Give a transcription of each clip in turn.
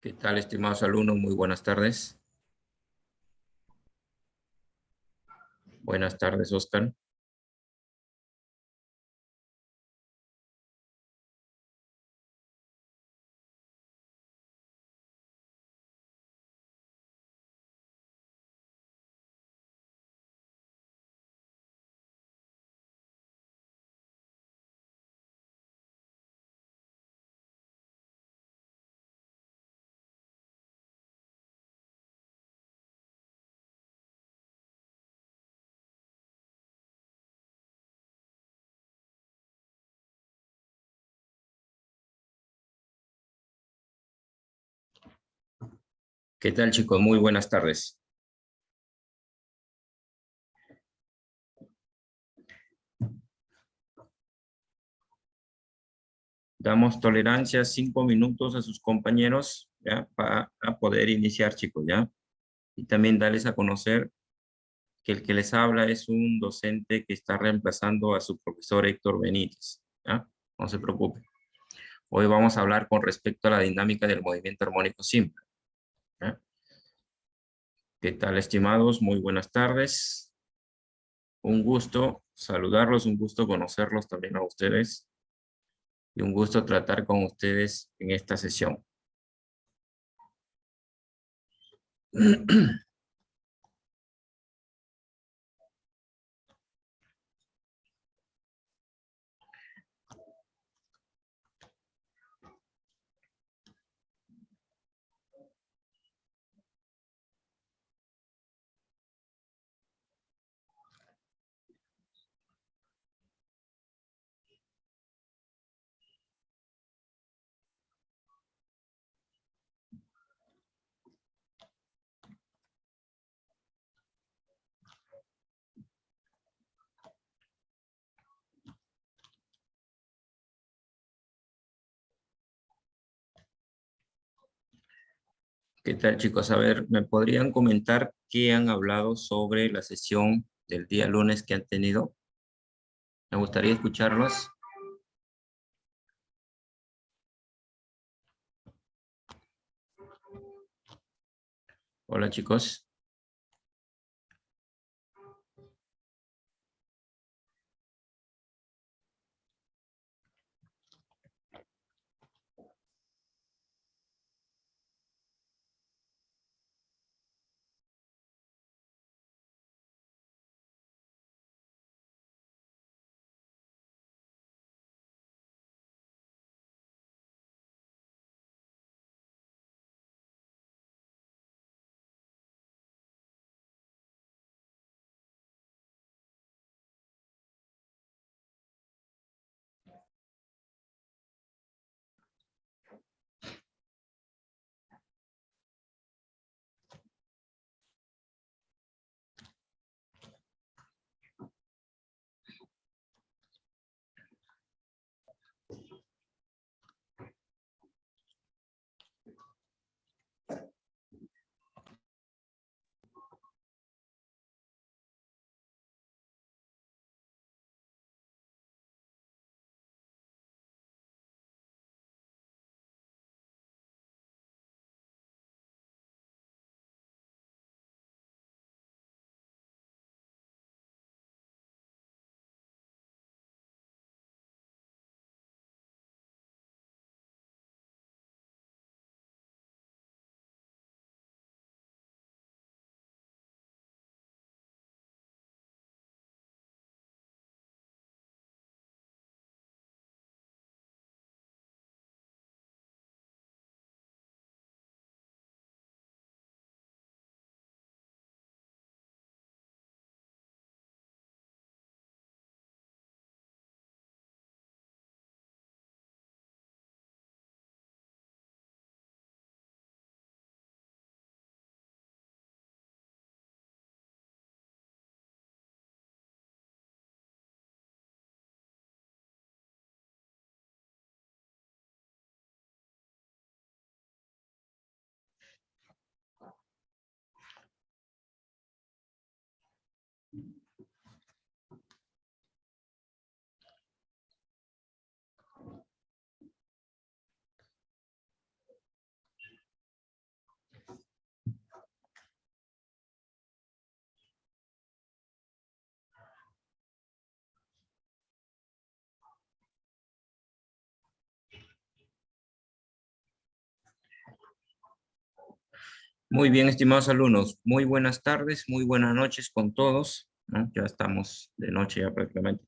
¿Qué tal, estimados alumnos? Muy buenas tardes. Buenas tardes, Oscar. ¿Qué tal, chicos? Muy buenas tardes. Damos tolerancia 5 minutos a sus compañeros, ¿ya? Para poder iniciar, chicos, ¿ya? Y también darles a conocer que el que les habla es un docente que está reemplazando a su profesor Héctor Benítez, ¿ya? No se preocupe. Hoy vamos a hablar con respecto a la dinámica del movimiento armónico simple, ¿ya? ¿Qué tal, estimados? Muy buenas tardes. Un gusto saludarlos, un gusto conocerlos también a ustedes y un gusto tratar con ustedes en esta sesión. ¿Qué tal, chicos? A ver, ¿me podrían comentar qué han hablado sobre la sesión del día lunes que han tenido? Me gustaría escucharlos. Hola, chicos. Muy bien, estimados alumnos. Muy buenas tardes, muy buenas noches con todos, ¿no? Ya estamos de noche ya prácticamente.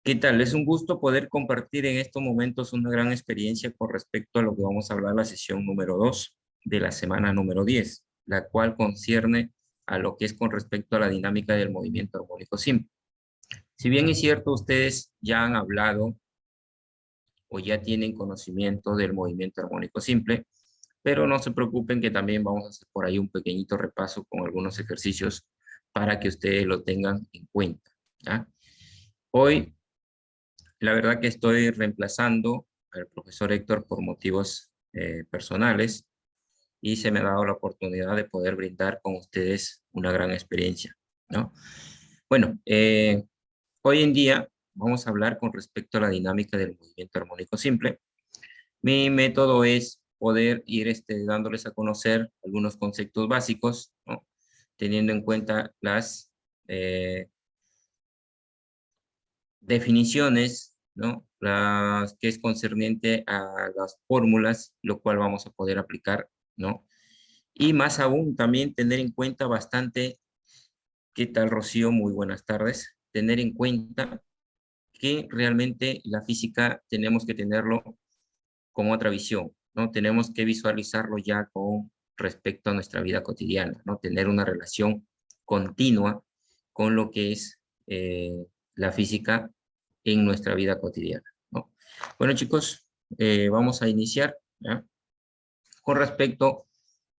¿Qué tal? Es un gusto poder compartir en estos momentos una gran experiencia con respecto a lo que vamos a hablar en la sesión número 2 de la semana número 10, la cual concierne a lo que es con respecto a la dinámica del movimiento armónico simple. Si bien es cierto, ustedes ya han hablado o ya tienen conocimiento del movimiento armónico simple, pero no se preocupen que también vamos a hacer por ahí un pequeñito repaso con algunos ejercicios para que ustedes lo tengan en cuenta, ¿ya? Hoy, la verdad que estoy reemplazando al profesor Héctor por motivos personales y se me ha dado la oportunidad de poder brindar con ustedes una gran experiencia, ¿no? Bueno, hoy en día vamos a hablar con respecto a la dinámica del movimiento armónico simple. Mi método es poder ir dándoles a conocer algunos conceptos básicos, ¿no? Teniendo en cuenta las definiciones, ¿no? Las que es concerniente a las fórmulas, lo cual vamos a poder aplicar, ¿no? Y más aún, también tener en cuenta bastante, ¿qué tal, Rocío? Muy buenas tardes. Tener en cuenta que realmente la física tenemos que tenerlo con otra visión, ¿no? Tenemos que visualizarlo ya con respecto a nuestra vida cotidiana, ¿no? Tener una relación continua con lo que es la física en nuestra vida cotidiana, ¿no? Bueno, chicos, vamos a iniciar, ¿ya? Con respecto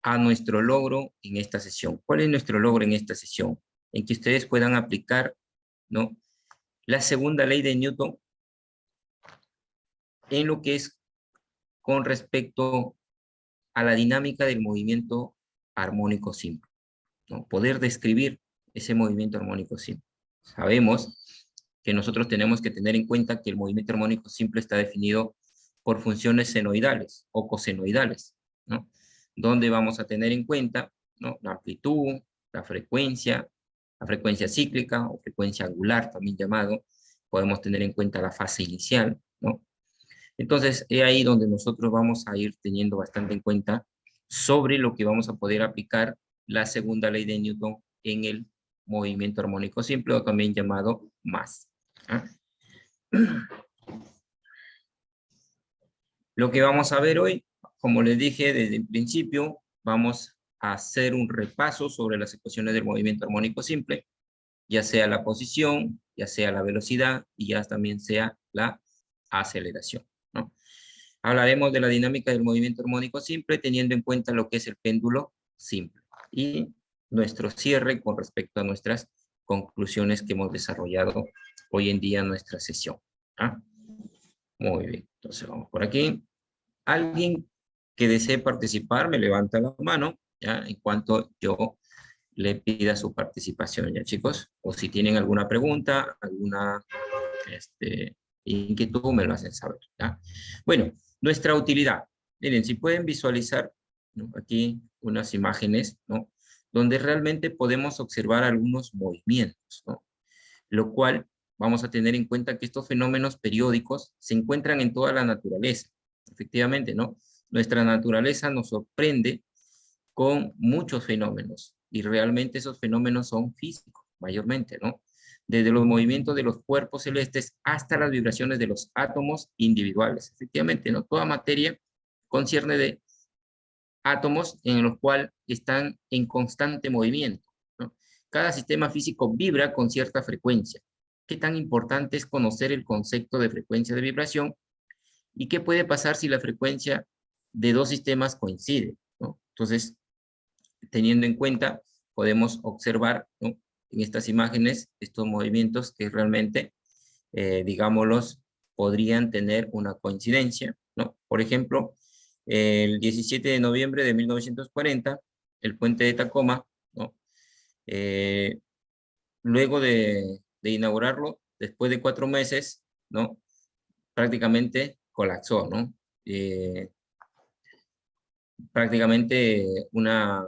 a nuestro logro en esta sesión. ¿Cuál es nuestro logro en esta sesión? En que ustedes puedan aplicar, ¿no?, la segunda ley de Newton en lo que es con respecto a la dinámica del movimiento armónico simple, ¿no? Poder describir ese movimiento armónico simple. Sabemos que nosotros tenemos que tener en cuenta que el movimiento armónico simple está definido por funciones senoidales o cosenoidales, ¿no? Donde vamos a tener en cuenta, ¿no?, la amplitud, la frecuencia cíclica o frecuencia angular, también llamado. Podemos tener en cuenta la fase inicial, ¿no? Entonces, es ahí donde nosotros vamos a ir teniendo bastante en cuenta sobre lo que vamos a poder aplicar la segunda ley de Newton en el movimiento armónico simple, o también llamado más. ¿Ah? Lo que vamos a ver hoy, como les dije desde el principio, vamos a hacer un repaso sobre las ecuaciones del movimiento armónico simple, ya sea la posición, ya sea la velocidad y ya también sea la aceleración, ¿no? Hablaremos de la dinámica del movimiento armónico simple teniendo en cuenta lo que es el péndulo simple y nuestro cierre con respecto a nuestras conclusiones que hemos desarrollado hoy en día en nuestra sesión. ¿Ah? Muy bien, entonces vamos por aquí. Alguien que desee participar me levanta la mano, ¿ya?, en cuanto yo le pida su participación, ¿ya, chicos? O si tienen alguna pregunta, alguna inquietud, me lo hacen saber, ¿ya? Bueno, nuestra utilidad. Miren, si pueden visualizar, ¿no?, aquí unas imágenes, ¿no?, donde realmente podemos observar algunos movimientos, ¿no? Lo cual vamos a tener en cuenta que estos fenómenos periódicos se encuentran en toda la naturaleza. Efectivamente, ¿no? Nuestra naturaleza nos sorprende con muchos fenómenos y realmente esos fenómenos son físicos, mayormente, ¿no? Desde los movimientos de los cuerpos celestes hasta las vibraciones de los átomos individuales. Efectivamente, ¿no? Toda materia concierne de átomos en los cuales están en constante movimiento, ¿no? Cada sistema físico vibra con cierta frecuencia. ¿Qué tan importante es conocer el concepto de frecuencia de vibración? ¿Y qué puede pasar si la frecuencia de dos sistemas coincide, ¿no? Entonces, teniendo en cuenta, podemos observar, ¿no?, en estas imágenes estos movimientos que realmente, digámoslos, podrían tener una coincidencia, ¿no? Por ejemplo, el 17 de noviembre de 1940, el puente de Tacoma, ¿no?, eh, luego de inaugurarlo, después de 4 meses, ¿no?, prácticamente colapsó, ¿no? Prácticamente una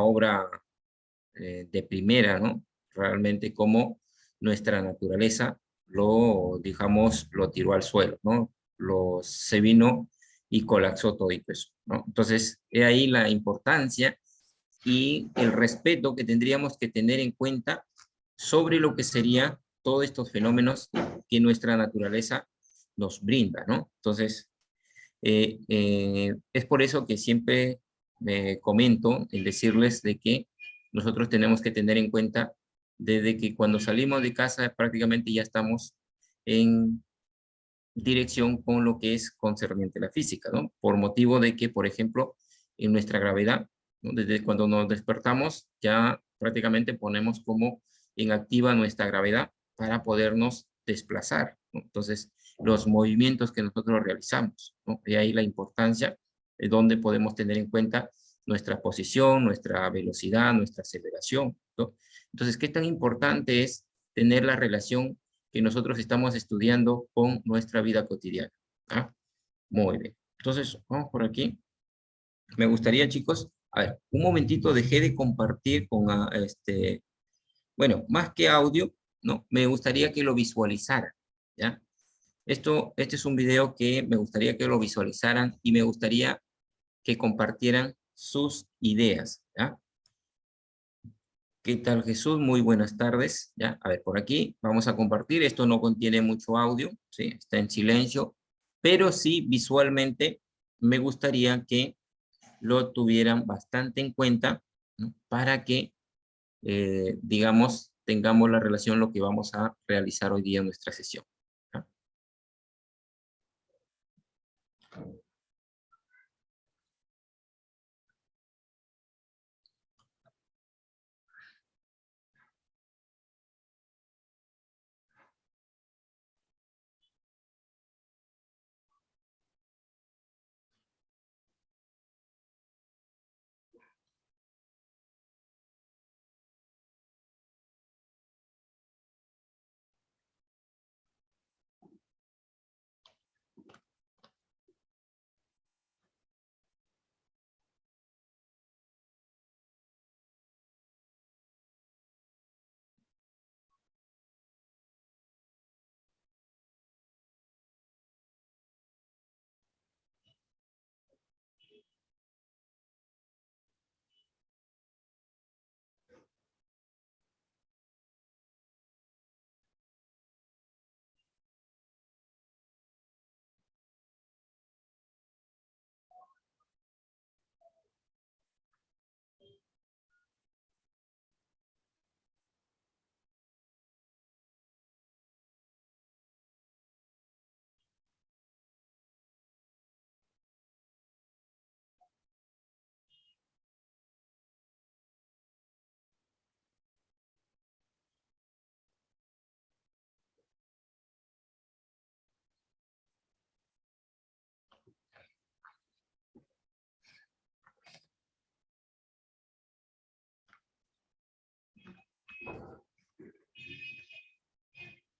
obra de primera, ¿no? Realmente como nuestra naturaleza lo, digamos, lo tiró al suelo, ¿no? Se vino y colapsó todo eso, ¿no? Entonces, he ahí la importancia y el respeto que tendríamos que tener en cuenta sobre lo que sería todos estos fenómenos que nuestra naturaleza nos brinda, ¿no? Entonces, es por eso que siempre me comento el decirles de que nosotros tenemos que tener en cuenta desde que cuando salimos de casa prácticamente ya estamos en dirección con lo que es concerniente a la física, ¿no? Por motivo de que, por ejemplo, en nuestra gravedad, ¿no? Desde cuando nos despertamos, ya prácticamente ponemos como en activa nuestra gravedad para podernos desplazar, ¿no? Entonces, los movimientos que nosotros realizamos, ¿no? Y ahí la importancia de donde podemos tener en cuenta nuestra posición, nuestra velocidad, nuestra aceleración, ¿no? Entonces, ¿qué tan importante es tener la relación que nosotros estamos estudiando con nuestra vida cotidiana? ¿Ah? Muy bien. Entonces, vamos por aquí. Me gustaría, chicos, a ver, un momentito dejé de compartir con, bueno, más que audio, ¿no? Me gustaría que lo visualizaran, ¿ya? Este es un video que me gustaría que lo visualizaran y me gustaría que compartieran sus ideas, ¿ya? ¿Qué tal, Jesús? Muy buenas tardes. Ya, a ver, por aquí vamos a compartir. Esto no contiene mucho audio, ¿sí? Está en silencio, pero sí visualmente me gustaría que lo tuvieran bastante en cuenta, ¿no? Para que, digamos, tengamos la relación lo que vamos a realizar hoy día en nuestra sesión, ¿ya?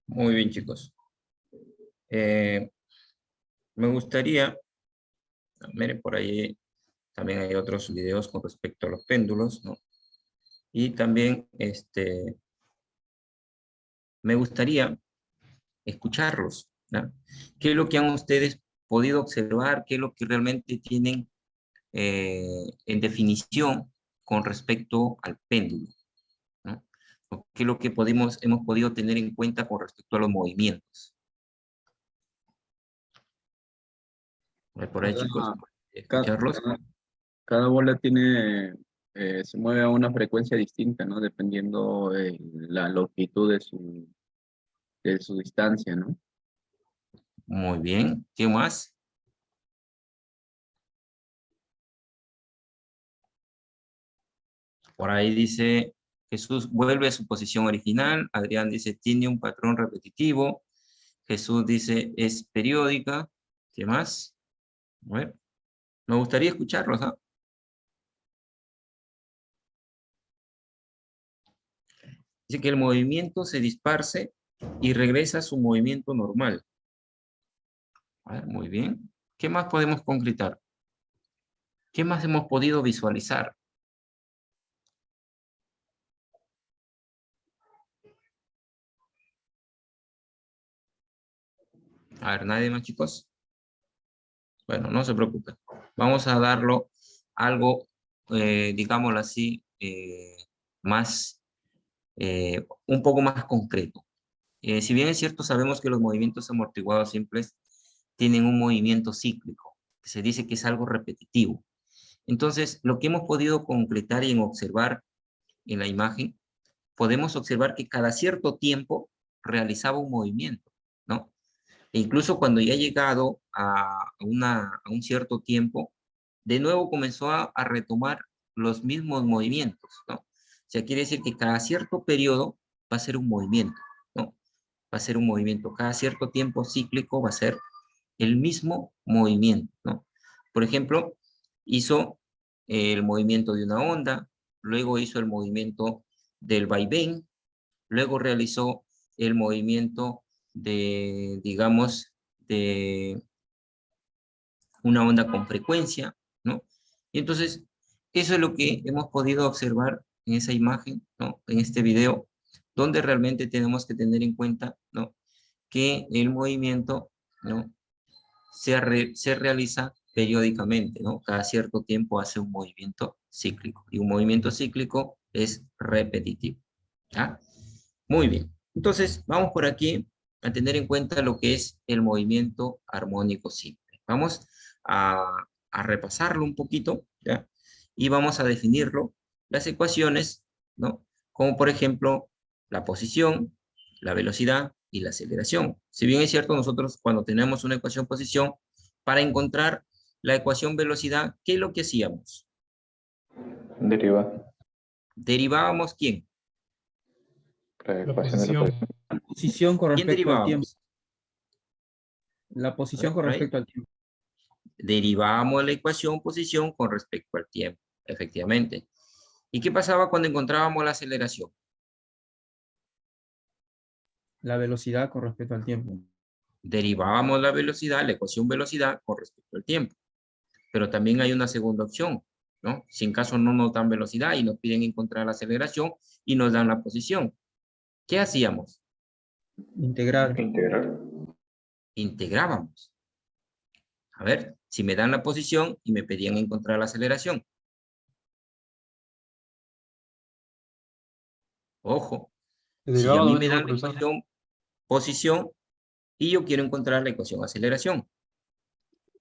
Muy bien, chicos. Eh, Me gustaría, miren, por ahí también hay otros videos con respecto a los péndulos, ¿no? Y también, me gustaría escucharlos, ¿no? ¿Qué es lo que han ustedes podido observar? ¿Qué es lo que realmente tienen en definición con respecto al péndulo, ¿no? ¿O qué es lo que hemos podido tener en cuenta con respecto a los movimientos? Por ahí, chicos, Cada, cada, escucharlos. cada- cada bola tiene, se mueve a una frecuencia distinta, ¿no? Dependiendo la longitud de su distancia, ¿no? Muy bien. ¿Qué más? Por ahí dice, Jesús vuelve a su posición original. Adrián dice, tiene un patrón repetitivo. Jesús dice, es periódica. ¿Qué más? A ver, me gustaría escucharlos, ¿ah? Dice que el movimiento se disperse y regresa a su movimiento normal. A ver, muy bien. ¿Qué más podemos concretar? ¿Qué más hemos podido visualizar? A ver, nadie más, chicos. Bueno, no se preocupe. Vamos a darlo algo, digámoslo así, más, un poco más concreto. Si bien es cierto, sabemos que los movimientos amortiguados simples tienen un movimiento cíclico, que se dice que es algo repetitivo. Entonces, lo que hemos podido concretar y observar en la imagen, podemos observar que cada cierto tiempo realizaba un movimiento, ¿no? E incluso cuando ya ha llegado a un cierto tiempo, de nuevo comenzó a retomar los mismos movimientos, ¿no? O sea, quiere decir que cada cierto periodo va a ser un movimiento, ¿no? Va a ser un movimiento. Cada cierto tiempo cíclico va a ser el mismo movimiento, ¿no? Por ejemplo, hizo el movimiento de una onda, luego hizo el movimiento del vaivén, luego realizó el movimiento de, digamos, de una onda con frecuencia, ¿no? Y entonces, eso es lo que hemos podido observar en esa imagen, ¿no? En este video, donde realmente tenemos que tener en cuenta, ¿no? Que el movimiento, ¿no? Se realiza periódicamente, ¿no? Cada cierto tiempo hace un movimiento cíclico, y un movimiento cíclico es repetitivo, ¿ya? Muy bien. Entonces, vamos por aquí a tener en cuenta lo que es el movimiento armónico simple. Vamos a repasarlo un poquito, ¿ya? Y vamos a definirlo, las ecuaciones, ¿no? Como por ejemplo, la posición, la velocidad y la aceleración. Si bien es cierto, nosotros cuando tenemos una ecuación posición, para encontrar la ecuación velocidad, ¿qué es lo que hacíamos? Deriva. ¿Derivábamos quién? La La ecuación de la posición. Posición con ¿Quién respecto al tiempo. derivábamos? La A posición ver, con por ahí. respecto al tiempo. Derivábamos la ecuación posición con respecto al tiempo, efectivamente. ¿Y qué pasaba cuando encontrábamos la aceleración? La velocidad con respecto al tiempo. Derivábamos la velocidad, la ecuación velocidad con respecto al tiempo. Pero también hay una segunda opción, ¿no? Si en caso no nos dan velocidad y nos piden encontrar la aceleración y nos dan la posición, ¿qué hacíamos? Integrar. Integral. Integrábamos. A ver, si me dan la posición y me pedían encontrar la aceleración. Ojo, ¿Se si a derivaba mí dónde me igual, dan la profesor? ecuación posición y yo quiero encontrar la ecuación aceleración.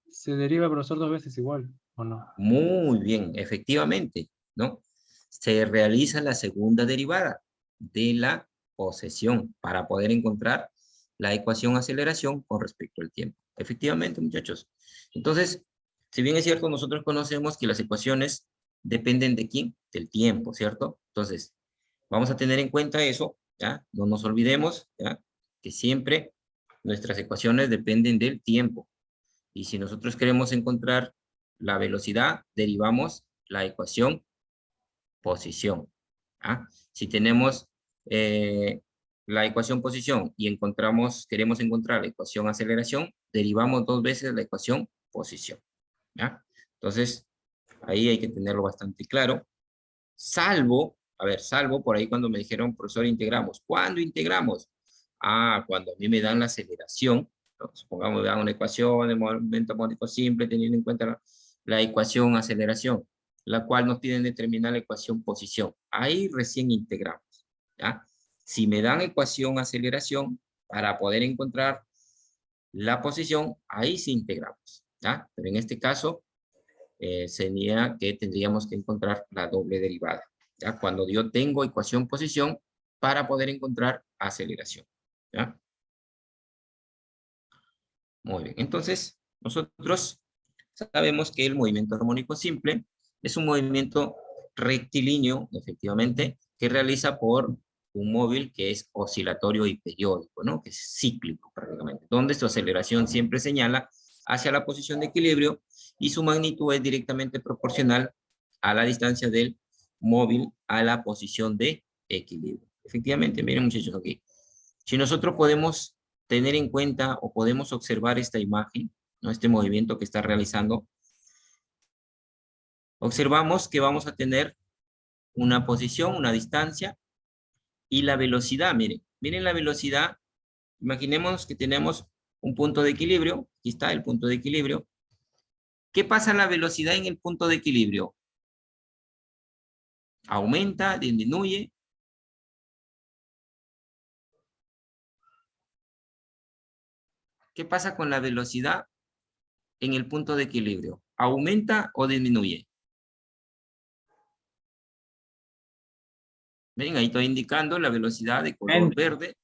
Se deriva, profesor, dos veces igual, ¿o no? Muy bien, efectivamente, ¿no? Se realiza la segunda derivada de la posesión para poder encontrar la ecuación aceleración con respecto al tiempo. Efectivamente, muchachos. Entonces, si bien es cierto, nosotros conocemos que las ecuaciones dependen de quién, del tiempo, ¿cierto? Entonces, vamos a tener en cuenta eso, ¿ya? No nos olvidemos, ¿ya? Que siempre nuestras ecuaciones dependen del tiempo. Y si nosotros queremos encontrar la velocidad, derivamos la ecuación posición. ¿Ah? Si tenemos la ecuación posición y queremos encontrar la ecuación aceleración, derivamos dos veces la ecuación posición. ¿Ya? Entonces, ahí hay que tenerlo bastante claro. Salvo por ahí cuando me dijeron, profesor, integramos. ¿Cuándo integramos? Cuando a mí me dan la aceleración, ¿no? Supongamos me dan una ecuación de movimiento armónico simple, teniendo en cuenta la ecuación aceleración, la cual nos piden determinar la ecuación posición. Ahí recién integramos, ¿ya? Si me dan ecuación aceleración, para poder encontrar la posición, ahí sí integramos, ¿ya? Pero en este caso, sería que tendríamos que encontrar la doble derivada, ¿ya? Cuando yo tengo ecuación posición para poder encontrar aceleración, ¿ya? Muy bien, entonces nosotros sabemos que el movimiento armónico simple es un movimiento rectilíneo, efectivamente, que realiza por un móvil que es oscilatorio y periódico, ¿no? Que es cíclico prácticamente, donde su aceleración siempre señala hacia la posición de equilibrio y su magnitud es directamente proporcional a la distancia del móvil a la posición de equilibrio. Efectivamente, miren muchachos aquí. Si nosotros podemos tener en cuenta o podemos observar esta imagen, ¿no? Este movimiento que está realizando, observamos que vamos a tener una posición, una distancia y la velocidad. Miren la velocidad. Imaginemos que tenemos un punto de equilibrio. Aquí está el punto de equilibrio. ¿Qué pasa a la velocidad en el punto de equilibrio? ¿Aumenta, disminuye? ¿Qué pasa con la velocidad en el punto de equilibrio? ¿Aumenta o disminuye? Ven, ahí estoy indicando la velocidad de color Aumenta. verde.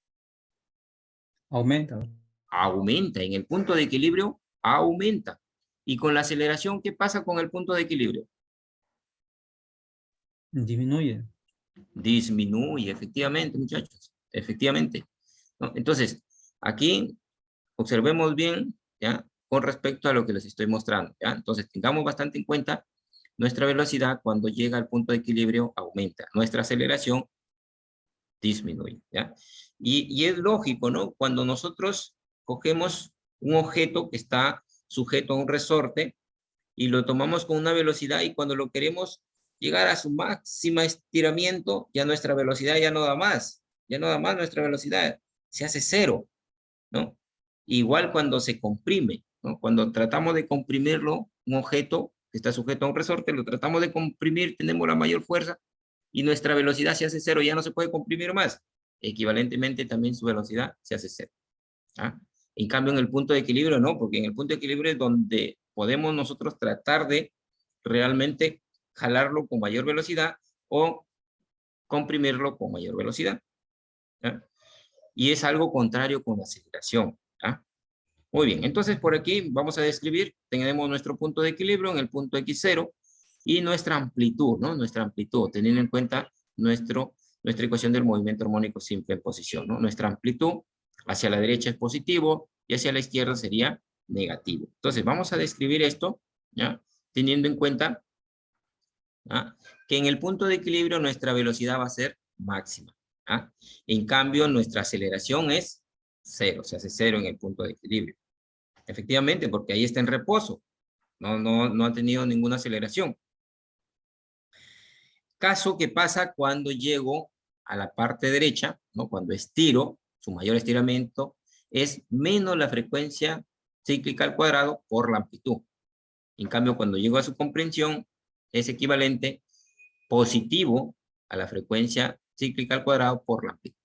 Aumenta. Aumenta. En el punto de equilibrio, aumenta. Y con la aceleración, ¿qué pasa con el punto de equilibrio? Disminuye. Disminuye, efectivamente, muchachos. Efectivamente. ¿No? Entonces, aquí observemos bien, ¿ya? Con respecto a lo que les estoy mostrando, ¿ya? Entonces, tengamos bastante en cuenta nuestra velocidad cuando llega al punto de equilibrio aumenta. Nuestra aceleración disminuye, ¿ya? Y es lógico, ¿no? Cuando nosotros cogemos un objeto que está sujeto a un resorte y lo tomamos con una velocidad y cuando lo queremos llegar a su máxima estiramiento, ya nuestra velocidad ya no da más. Ya no da más nuestra velocidad. Se hace cero, ¿no? Igual cuando se comprime, ¿no? Cuando tratamos de comprimirlo, un objeto que está sujeto a un resorte, lo tratamos de comprimir, tenemos la mayor fuerza y nuestra velocidad se hace cero, ya no se puede comprimir más. Equivalentemente también su velocidad se hace cero. ¿Ah? En cambio, en el punto de equilibrio no, porque en el punto de equilibrio es donde podemos nosotros tratar de realmente jalarlo con mayor velocidad o comprimirlo con mayor velocidad. ¿Ya? Y es algo contrario con la aceleración. ¿Ya? Muy bien, entonces por aquí vamos a describir, tenemos nuestro punto de equilibrio en el punto X0 y nuestra amplitud, ¿no? Nuestra amplitud, teniendo en cuenta nuestra ecuación del movimiento armónico simple en posición, ¿no? Nuestra amplitud hacia la derecha es positivo y hacia la izquierda sería negativo. Entonces vamos a describir esto, ¿ya? Teniendo en cuenta, ¿ya? Que en el punto de equilibrio nuestra velocidad va a ser máxima. ¿Ya? En cambio, nuestra aceleración es cero, se hace cero en el punto de equilibrio. Efectivamente, porque ahí está en reposo. No ha tenido ninguna aceleración. Caso que pasa cuando llego a la parte derecha, ¿no? Cuando estiro, su mayor estiramiento es menos la frecuencia cíclica al cuadrado por la amplitud. En cambio, cuando llego a su comprensión, es equivalente positivo a la frecuencia cíclica al cuadrado por la amplitud.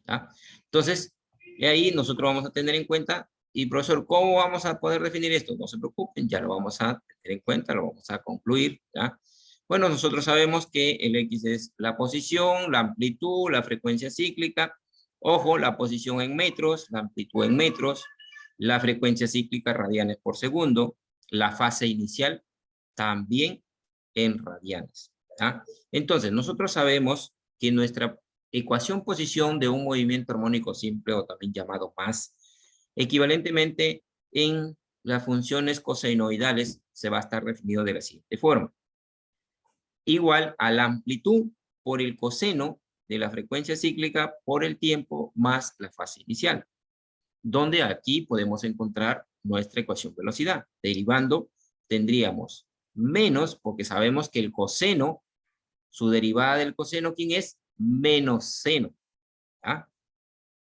¿Ya? Entonces, de ahí nosotros vamos a tener en cuenta, y profesor, ¿cómo vamos a poder definir esto? No se preocupen, ya lo vamos a tener en cuenta, lo vamos a concluir, ¿ya? Bueno, nosotros sabemos que el X es la posición, la amplitud, la frecuencia cíclica, ojo, la posición en metros, la amplitud en metros, la frecuencia cíclica radianes por segundo, la fase inicial también en radianes, ¿ya? Entonces, nosotros sabemos que nuestra ecuación posición de un movimiento armónico simple, o también llamado más, equivalentemente en las funciones cosenoidales se va a estar definido de la siguiente forma. Igual a la amplitud por el coseno de la frecuencia cíclica por el tiempo más la fase inicial, donde aquí podemos encontrar nuestra ecuación velocidad. Derivando, tendríamos menos, porque sabemos que el coseno, su derivada del coseno, ¿quién es? Menos seno. ¿Ah?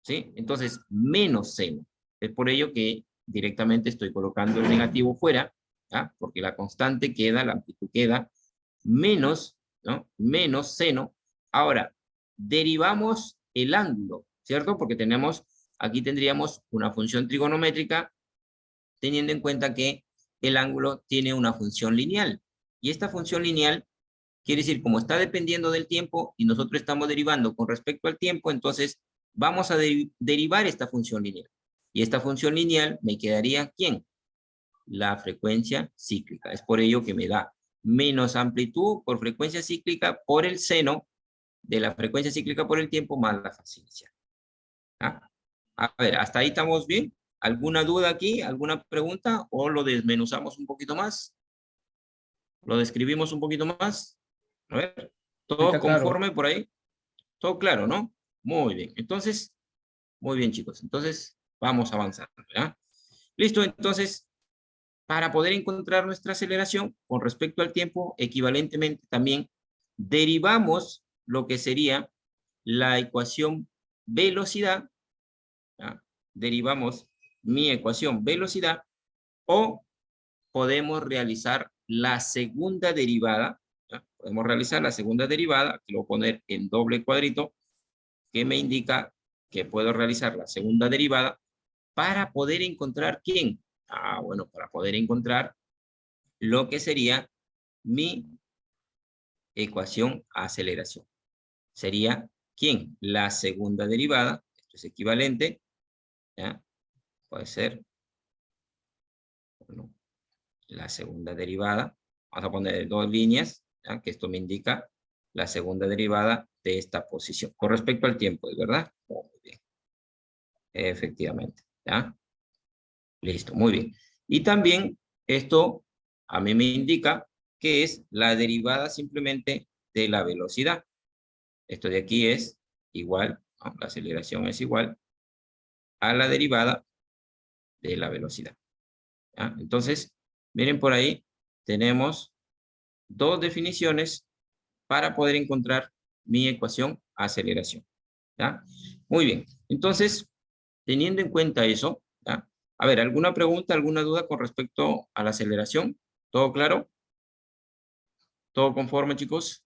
¿Sí? Entonces, menos seno. Es por ello que directamente estoy colocando el negativo fuera, ¿ah? Porque la constante queda, la amplitud queda, menos, ¿no? Menos seno. Ahora, derivamos el ángulo, ¿cierto? Porque tenemos, aquí tendríamos una función trigonométrica, teniendo en cuenta que el ángulo tiene una función lineal. Y esta función lineal quiere decir, como está dependiendo del tiempo y nosotros estamos derivando con respecto al tiempo, entonces vamos a derivar esta función lineal. Y esta función lineal me quedaría, ¿quién? La frecuencia cíclica. Es por ello que me da menos amplitud por frecuencia cíclica por el seno de la frecuencia cíclica por el tiempo más la fase inicial. ¿Ah? A ver, ¿hasta ahí estamos bien? ¿Alguna duda aquí? ¿Alguna pregunta? ¿O lo desmenuzamos un poquito más? ¿Lo describimos un poquito más? A ver, ¿todo Está claro. conforme por ahí? Todo claro, ¿no? Muy bien. Entonces, muy bien, chicos. Entonces, vamos avanzando, ¿ya? Listo, entonces, para poder encontrar nuestra aceleración con respecto al tiempo, equivalentemente también derivamos lo que sería la ecuación velocidad, ¿ya? Derivamos mi ecuación velocidad o podemos realizar la segunda derivada. ¿Ya? Podemos realizar la segunda derivada, que lo voy a poner en doble cuadrito, que me indica que puedo realizar la segunda derivada para poder encontrar ¿quién? Bueno, para poder encontrar lo que sería mi ecuación aceleración. Sería ¿quién? La segunda derivada, esto es equivalente, ¿ya? Puede ser, bueno, la segunda derivada, vamos a poner dos líneas, ¿ya? Que esto me indica la segunda derivada de esta posición, con respecto al tiempo, ¿es verdad? Muy bien, efectivamente, ¿ya? Listo, muy bien. Y también esto a mí me indica que es la derivada simplemente de la velocidad. Esto de aquí es igual, ¿no? La aceleración es igual a la derivada de la velocidad. ¿Ya? Entonces, miren por ahí, tenemos dos definiciones para poder encontrar mi ecuación aceleración. ¿Ya? Muy bien. Entonces, teniendo en cuenta eso, ¿ya? A ver, ¿alguna pregunta, alguna duda con respecto a la aceleración? ¿Todo claro? ¿Todo conforme, chicos?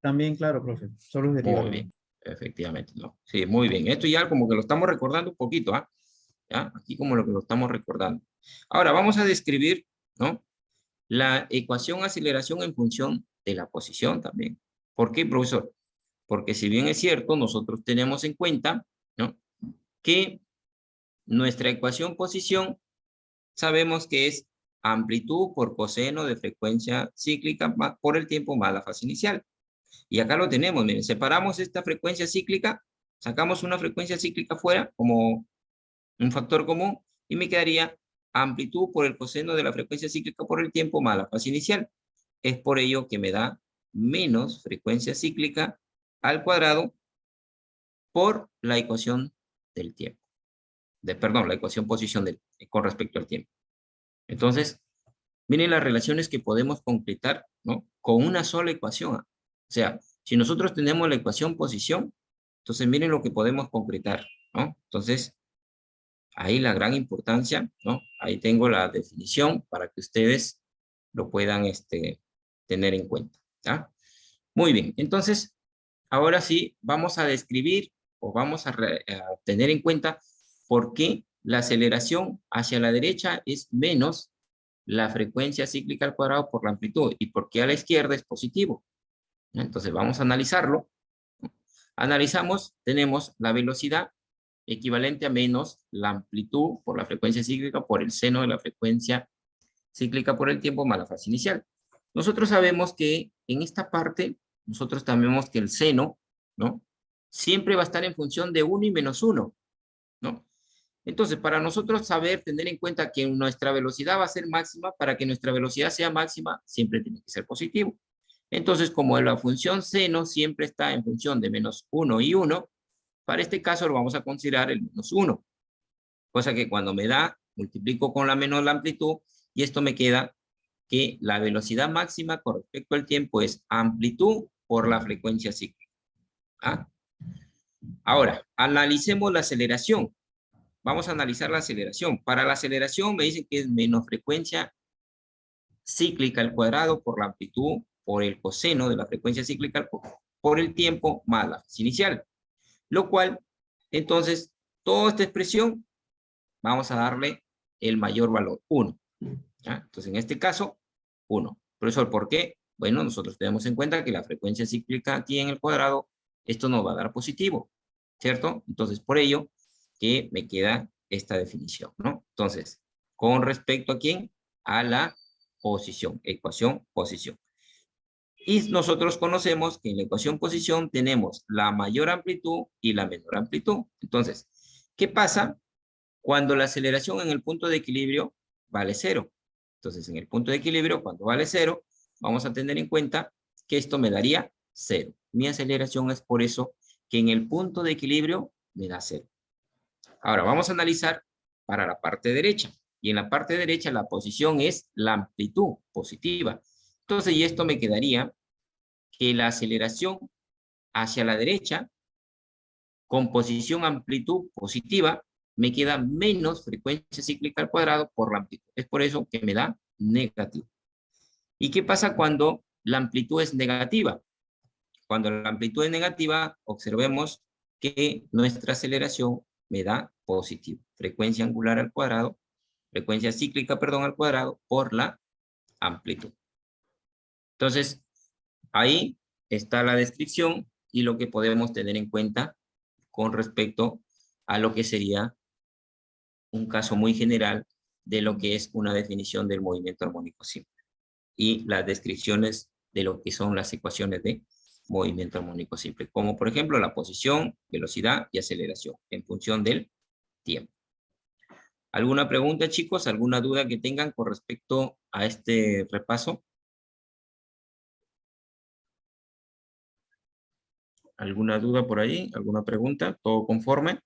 También, claro, profe. Solo es Muy derivar. bien, efectivamente, ¿no? Sí, muy bien. Esto ya como que lo estamos recordando un poquito, ¿ah? ¿Ya? Aquí como lo que lo estamos recordando. Ahora, vamos a describir, ¿no? La ecuación aceleración en función de la posición también. ¿Por qué, profesor? Porque si bien es cierto, nosotros tenemos en cuenta, ¿no? Que nuestra ecuación posición sabemos que es amplitud por coseno de frecuencia cíclica por el tiempo más la fase inicial. Y acá lo tenemos, miren, separamos esta frecuencia cíclica, sacamos una frecuencia cíclica fuera como un factor común y me quedaría amplitud por el coseno de la frecuencia cíclica por el tiempo más la fase inicial. Es por ello que me da menos frecuencia cíclica al cuadrado por la ecuación del tiempo. Perdón, la ecuación posición con respecto al tiempo. Entonces, miren las relaciones que podemos concretar, ¿no? Con una sola ecuación. O sea, si nosotros tenemos la ecuación posición, entonces miren lo que podemos concretar, ¿no? Entonces, ahí la gran importancia, ¿no? Ahí tengo la definición para que ustedes lo puedan tener en cuenta, ¿ya? Muy bien, entonces, ahora sí, vamos a describir o vamos a tener en cuenta por qué la aceleración hacia la derecha es menos la frecuencia cíclica al cuadrado por la amplitud y por qué a la izquierda es positivo. Entonces, vamos a analizarlo. Analizamos, tenemos la velocidad equivalente a menos la amplitud por la frecuencia cíclica por el seno de la frecuencia cíclica por el tiempo más la fase inicial. Nosotros sabemos que en esta parte, nosotros sabemos que el seno, ¿no? Siempre va a estar en función de 1 y menos 1, ¿no? Entonces, para nosotros saber, tener en cuenta que nuestra velocidad va a ser máxima, para que nuestra velocidad sea máxima, siempre tiene que ser positivo. Entonces, como la función seno siempre está en función de menos 1 y 1, para este caso lo vamos a considerar el menos 1. Cosa que cuando me da, multiplico con la menor la amplitud y esto me queda que la velocidad máxima con respecto al tiempo es amplitud por la frecuencia cíclica. ¿Ah? Ahora, analicemos la aceleración. Vamos a analizar la aceleración. Para la aceleración me dicen que es menos frecuencia cíclica al cuadrado por la amplitud por el coseno de la frecuencia cíclica por el tiempo más la fase inicial. Lo cual, entonces, toda esta expresión vamos a darle el mayor valor, 1. ¿Ya? Entonces, en este caso, 1. Profesor, ¿por qué? Bueno, nosotros tenemos en cuenta que la frecuencia cíclica aquí en el cuadrado, esto nos va a dar positivo, ¿cierto? Entonces, por ello que me queda esta definición, ¿no? Entonces, con respecto a quién? A la posición, ecuación posición. Y nosotros conocemos que en la ecuación posición tenemos la mayor amplitud y la menor amplitud. Entonces, ¿qué pasa cuando la aceleración en el punto de equilibrio vale 0? Entonces, en el punto de equilibrio, cuando vale 0, vamos a tener en cuenta que esto me daría 0. Mi aceleración es por eso que en el punto de equilibrio me da 0. Ahora, vamos a analizar para la parte derecha. Y en la parte derecha la posición es la amplitud positiva. Entonces, y esto me quedaría que la aceleración hacia la derecha, con posición amplitud positiva, me queda menos frecuencia cíclica al cuadrado por la amplitud. Es por eso que me da negativo. ¿Y qué pasa cuando la amplitud es negativa? Cuando la amplitud es negativa, observemos que nuestra aceleración me da positivo. Frecuencia angular al cuadrado, frecuencia cíclica, perdón, al cuadrado por la amplitud. Entonces, ahí está la descripción y lo que podemos tener en cuenta con respecto a lo que sería un caso muy general de lo que es una definición del movimiento armónico simple y las descripciones de lo que son las ecuaciones de movimiento armónico simple, como por ejemplo la posición, velocidad y aceleración en función del tiempo. ¿Alguna pregunta, chicos? ¿Alguna duda que tengan con respecto a este repaso? ¿Alguna duda por ahí? ¿Alguna pregunta? ¿Todo conforme?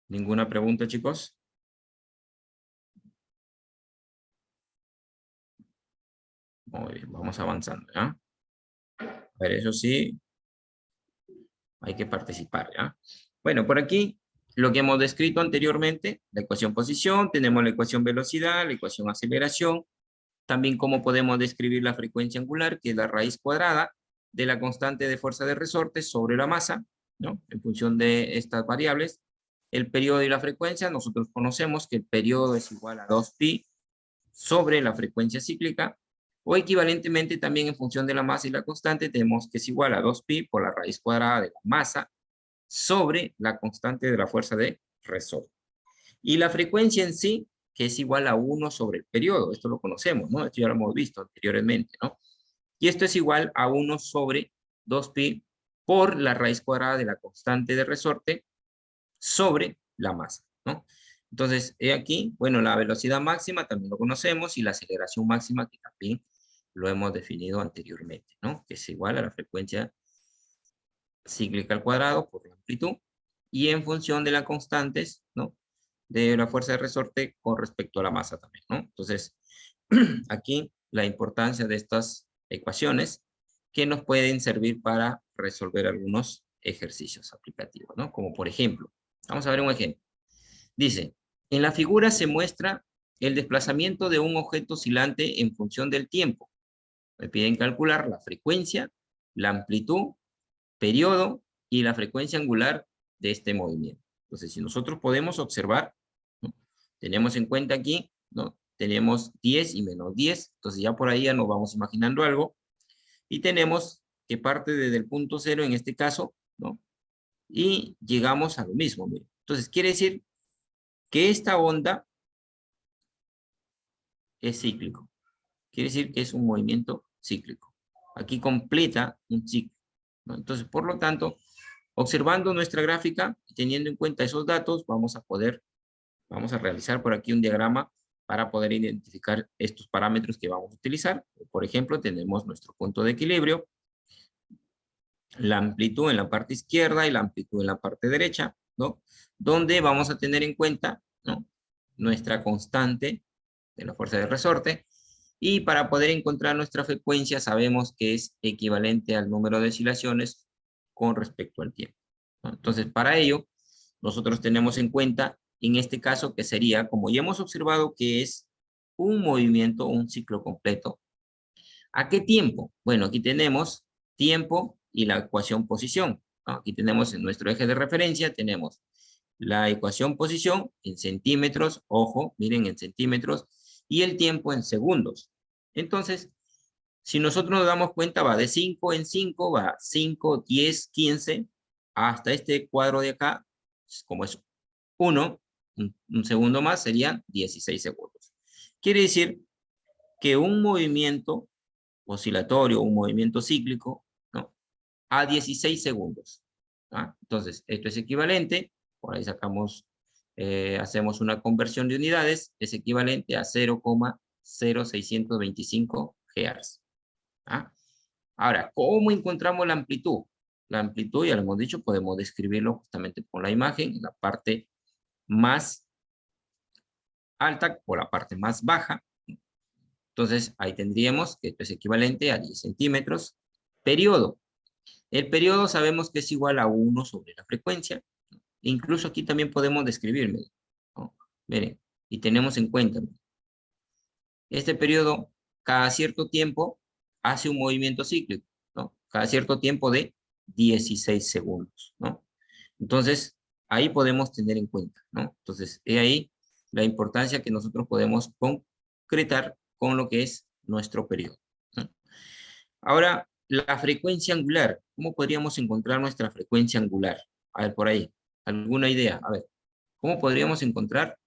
¿Ninguna pregunta, chicos? Muy bien, vamos avanzando, ¿ya? A ver, eso sí, hay que participar, ¿ya? Bueno, por aquí, lo que hemos descrito anteriormente, la ecuación posición, tenemos la ecuación velocidad, la ecuación aceleración, también cómo podemos describir la frecuencia angular, que es la raíz cuadrada de la constante de fuerza de resorte sobre la masa, ¿no? En función de estas variables. El periodo y la frecuencia, nosotros conocemos que el periodo es igual a 2pi sobre la frecuencia cíclica, o equivalentemente también en función de la masa y la constante, tenemos que es igual a 2pi por la raíz cuadrada de la masa sobre la constante de la fuerza de resorte. Y la frecuencia en sí, que es igual a 1 sobre el periodo, esto lo conocemos, ¿no? Esto ya lo hemos visto anteriormente, ¿no? Y esto es igual a 1 sobre 2pi por la raíz cuadrada de la constante de resorte sobre la masa, ¿no? Entonces, he aquí, bueno, la velocidad máxima también lo conocemos y la aceleración máxima que también lo hemos definido anteriormente, ¿no? Que es igual a la frecuencia cíclica al cuadrado por la amplitud y en función de las constantes, ¿no? De la fuerza de resorte con respecto a la masa también, ¿no? Entonces, aquí la importancia de estas ecuaciones que nos pueden servir para resolver algunos ejercicios aplicativos, ¿no? Como por ejemplo, vamos a ver un ejemplo. Dice, en la figura se muestra el desplazamiento de un objeto oscilante en función del tiempo. Me piden calcular la frecuencia, la amplitud, periodo y la frecuencia angular de este movimiento. Entonces, si nosotros podemos observar, ¿no? Tenemos en cuenta aquí, ¿no? Tenemos 10 y menos 10, entonces ya por ahí ya nos vamos imaginando algo, y tenemos que parte desde el punto cero en este caso, ¿no? Y llegamos a lo mismo, miren. Entonces, quiere decir que esta onda es cíclico. Quiere decir que es un movimiento cíclico. Aquí completa un ciclo, ¿no? Entonces, por lo tanto, observando nuestra gráfica y teniendo en cuenta esos datos, vamos a realizar por aquí un diagrama para poder identificar estos parámetros que vamos a utilizar. Por ejemplo, tenemos nuestro punto de equilibrio, la amplitud en la parte izquierda y la amplitud en la parte derecha, ¿no? Donde vamos a tener en cuenta, ¿no? Nuestra constante de la fuerza de resorte, y para poder encontrar nuestra frecuencia sabemos que es equivalente al número de oscilaciones con respecto al tiempo, ¿no? Entonces, para ello, nosotros tenemos en cuenta, en este caso, que sería, como ya hemos observado, que es un movimiento, un ciclo completo. ¿A qué tiempo? Bueno, aquí tenemos tiempo y la ecuación posición, ¿no? Aquí tenemos en nuestro eje de referencia, tenemos la ecuación posición en centímetros, ojo, miren en centímetros, y el tiempo en segundos. Entonces, si nosotros nos damos cuenta, va de 5 en 5, va 5, 10, 15, hasta este cuadro de acá, como es 1, un segundo más, serían 16 segundos. Quiere decir que un movimiento oscilatorio, un movimiento cíclico, ¿no? A 16 segundos. ¿Ah? Entonces, esto es equivalente, por ahí sacamos, hacemos una conversión de unidades, es equivalente a 0,0625 Hz. ¿Ah? Ahora, ¿cómo encontramos la amplitud? La amplitud, ya lo hemos dicho, podemos describirlo justamente con la imagen, en la parte más alta o la parte más baja. Entonces, ahí tendríamos que esto es equivalente a 10 centímetros. Periodo. El periodo sabemos que es igual a 1 sobre la frecuencia. Incluso aquí también podemos describirme, ¿no? Miren, y tenemos en cuenta, este periodo, cada cierto tiempo, hace un movimiento cíclico, ¿no? Cada cierto tiempo de 16 segundos, ¿no? Entonces, ahí podemos tener en cuenta, ¿no? Entonces, he ahí la importancia que nosotros podemos concretar con lo que es nuestro periodo, ¿no? Ahora, la frecuencia angular. ¿Cómo podríamos encontrar nuestra frecuencia angular? A ver, por ahí. ¿Alguna idea? A ver, ¿cómo podríamos encontrar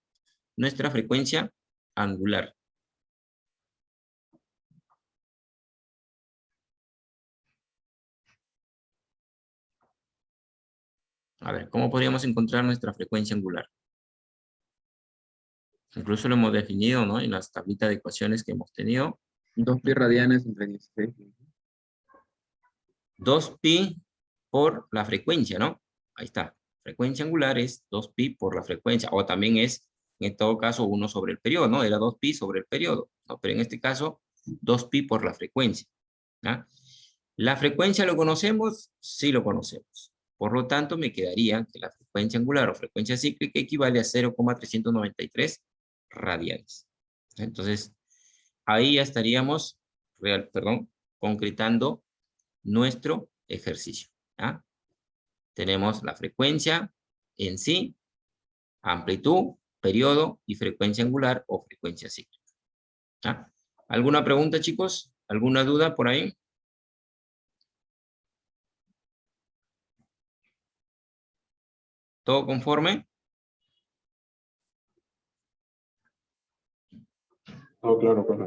nuestra frecuencia angular? A ver, ¿cómo podríamos encontrar nuestra frecuencia angular? Incluso lo hemos definido, ¿no? En las tablitas de ecuaciones que hemos tenido. 2pi radianes entre 16. 2pi por la frecuencia, ¿no? Ahí está. Frecuencia angular es 2pi por la frecuencia. O también es, en todo caso, 1 sobre el periodo, ¿no? Era 2pi sobre el periodo, ¿no? Pero en este caso, 2pi por la frecuencia, ¿ya? ¿La frecuencia lo conocemos? Sí lo conocemos. Por lo tanto, me quedaría que la frecuencia angular o frecuencia cíclica equivale a 0,393 radianes. Entonces, ahí ya estaríamos, concretando nuestro ejercicio, ¿ya? Tenemos la frecuencia en sí, amplitud, periodo y frecuencia angular o frecuencia cíclica, ¿ya? ¿Alguna pregunta, chicos? ¿Alguna duda por ahí? ¿Todo conforme? Todo claro, profe.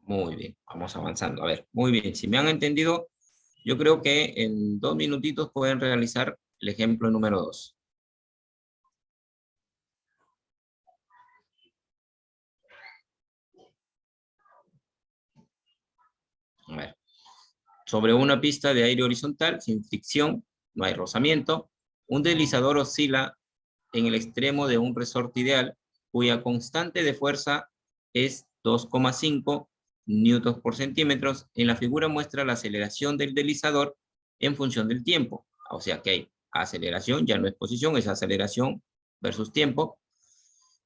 Muy bien, vamos avanzando. A ver, muy bien. Si me han entendido, yo creo que en 2 minutitos pueden realizar el ejemplo número 2. A ver, sobre una pista de aire horizontal, sin fricción, no hay rozamiento, un deslizador oscila en el extremo de un resorte ideal, cuya constante de fuerza es 2,5 newtons por centímetros. En la figura muestra la aceleración del deslizador en función del tiempo. O sea que hay aceleración, ya no es posición, es aceleración versus tiempo.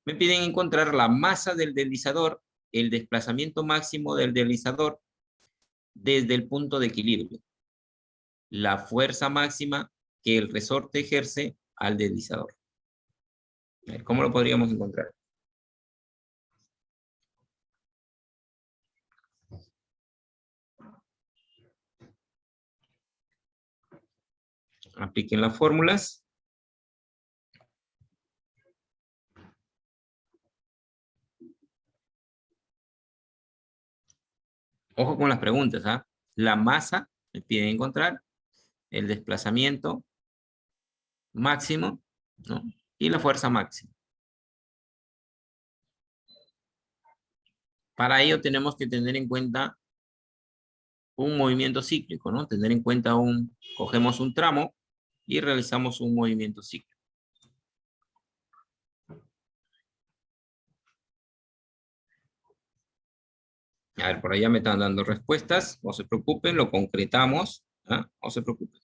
Me piden encontrar la masa del deslizador, el desplazamiento máximo del deslizador desde el punto de equilibrio, la fuerza máxima que el resorte ejerce al deslizador. ¿Cómo lo podríamos encontrar? Apliquen las fórmulas. Ojo con las preguntas, ¿ah? La masa, me piden encontrar, el desplazamiento máximo, ¿no? Y la fuerza máxima. Para ello tenemos que tener en cuenta un movimiento cíclico, ¿no? Tener en cuenta cogemos un tramo y realizamos un movimiento cíclico. A ver, por allá me están dando respuestas, no se preocupen, lo concretamos, ¿ah? No se preocupen.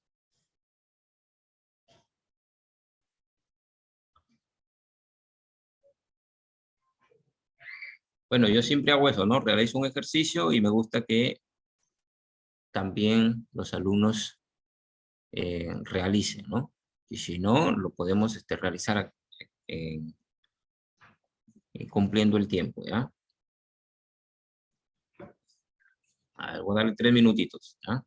Bueno, yo siempre hago eso, ¿no? Realizo un ejercicio y me gusta que también los alumnos realicen, ¿no? Y si no, lo podemos realizar cumpliendo el tiempo, ¿ya? A ver, voy a darle 3 minutitos, ¿ya?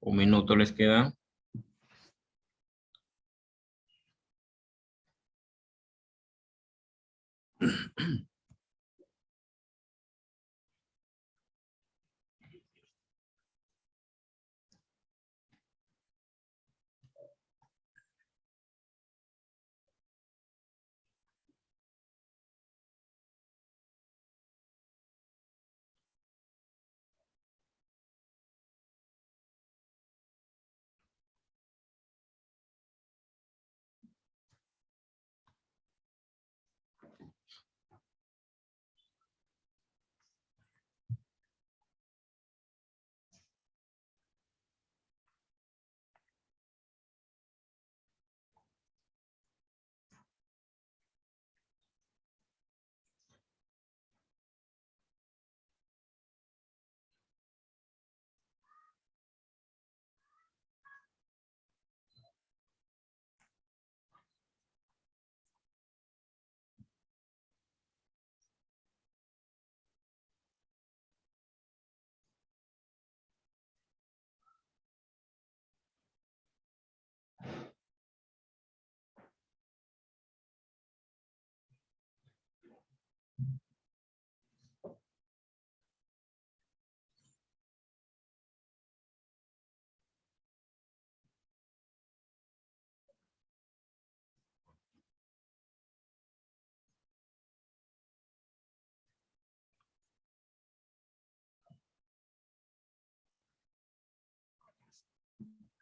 Un minuto les queda.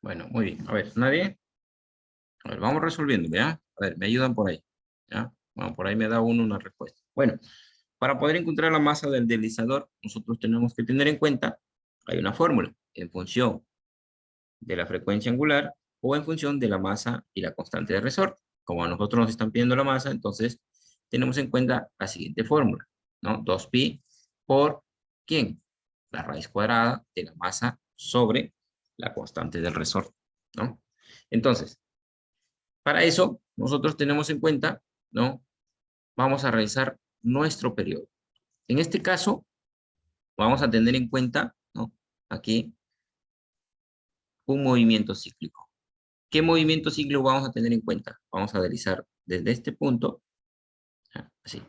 Bueno, muy bien. A ver, ¿nadie? A ver, vamos resolviendo, ¿ya? A ver, me ayudan por ahí, ¿ya? Bueno, por ahí me da uno una respuesta. Bueno, para poder encontrar la masa del deslizador, nosotros tenemos que tener en cuenta, hay una fórmula, en función de la frecuencia angular o en función de la masa y la constante de resorte. Como a nosotros nos están pidiendo la masa, entonces tenemos en cuenta la siguiente fórmula, ¿no? 2pi por, ¿quién? La raíz cuadrada de la masa sobre la constante del resorte, ¿no? Entonces, para eso, nosotros tenemos en cuenta, ¿no? Vamos a realizar nuestro periodo. En este caso, vamos a tener en cuenta, ¿no? Aquí, un movimiento cíclico. ¿Qué movimiento cíclico vamos a tener en cuenta? Vamos a deslizar desde este punto, así.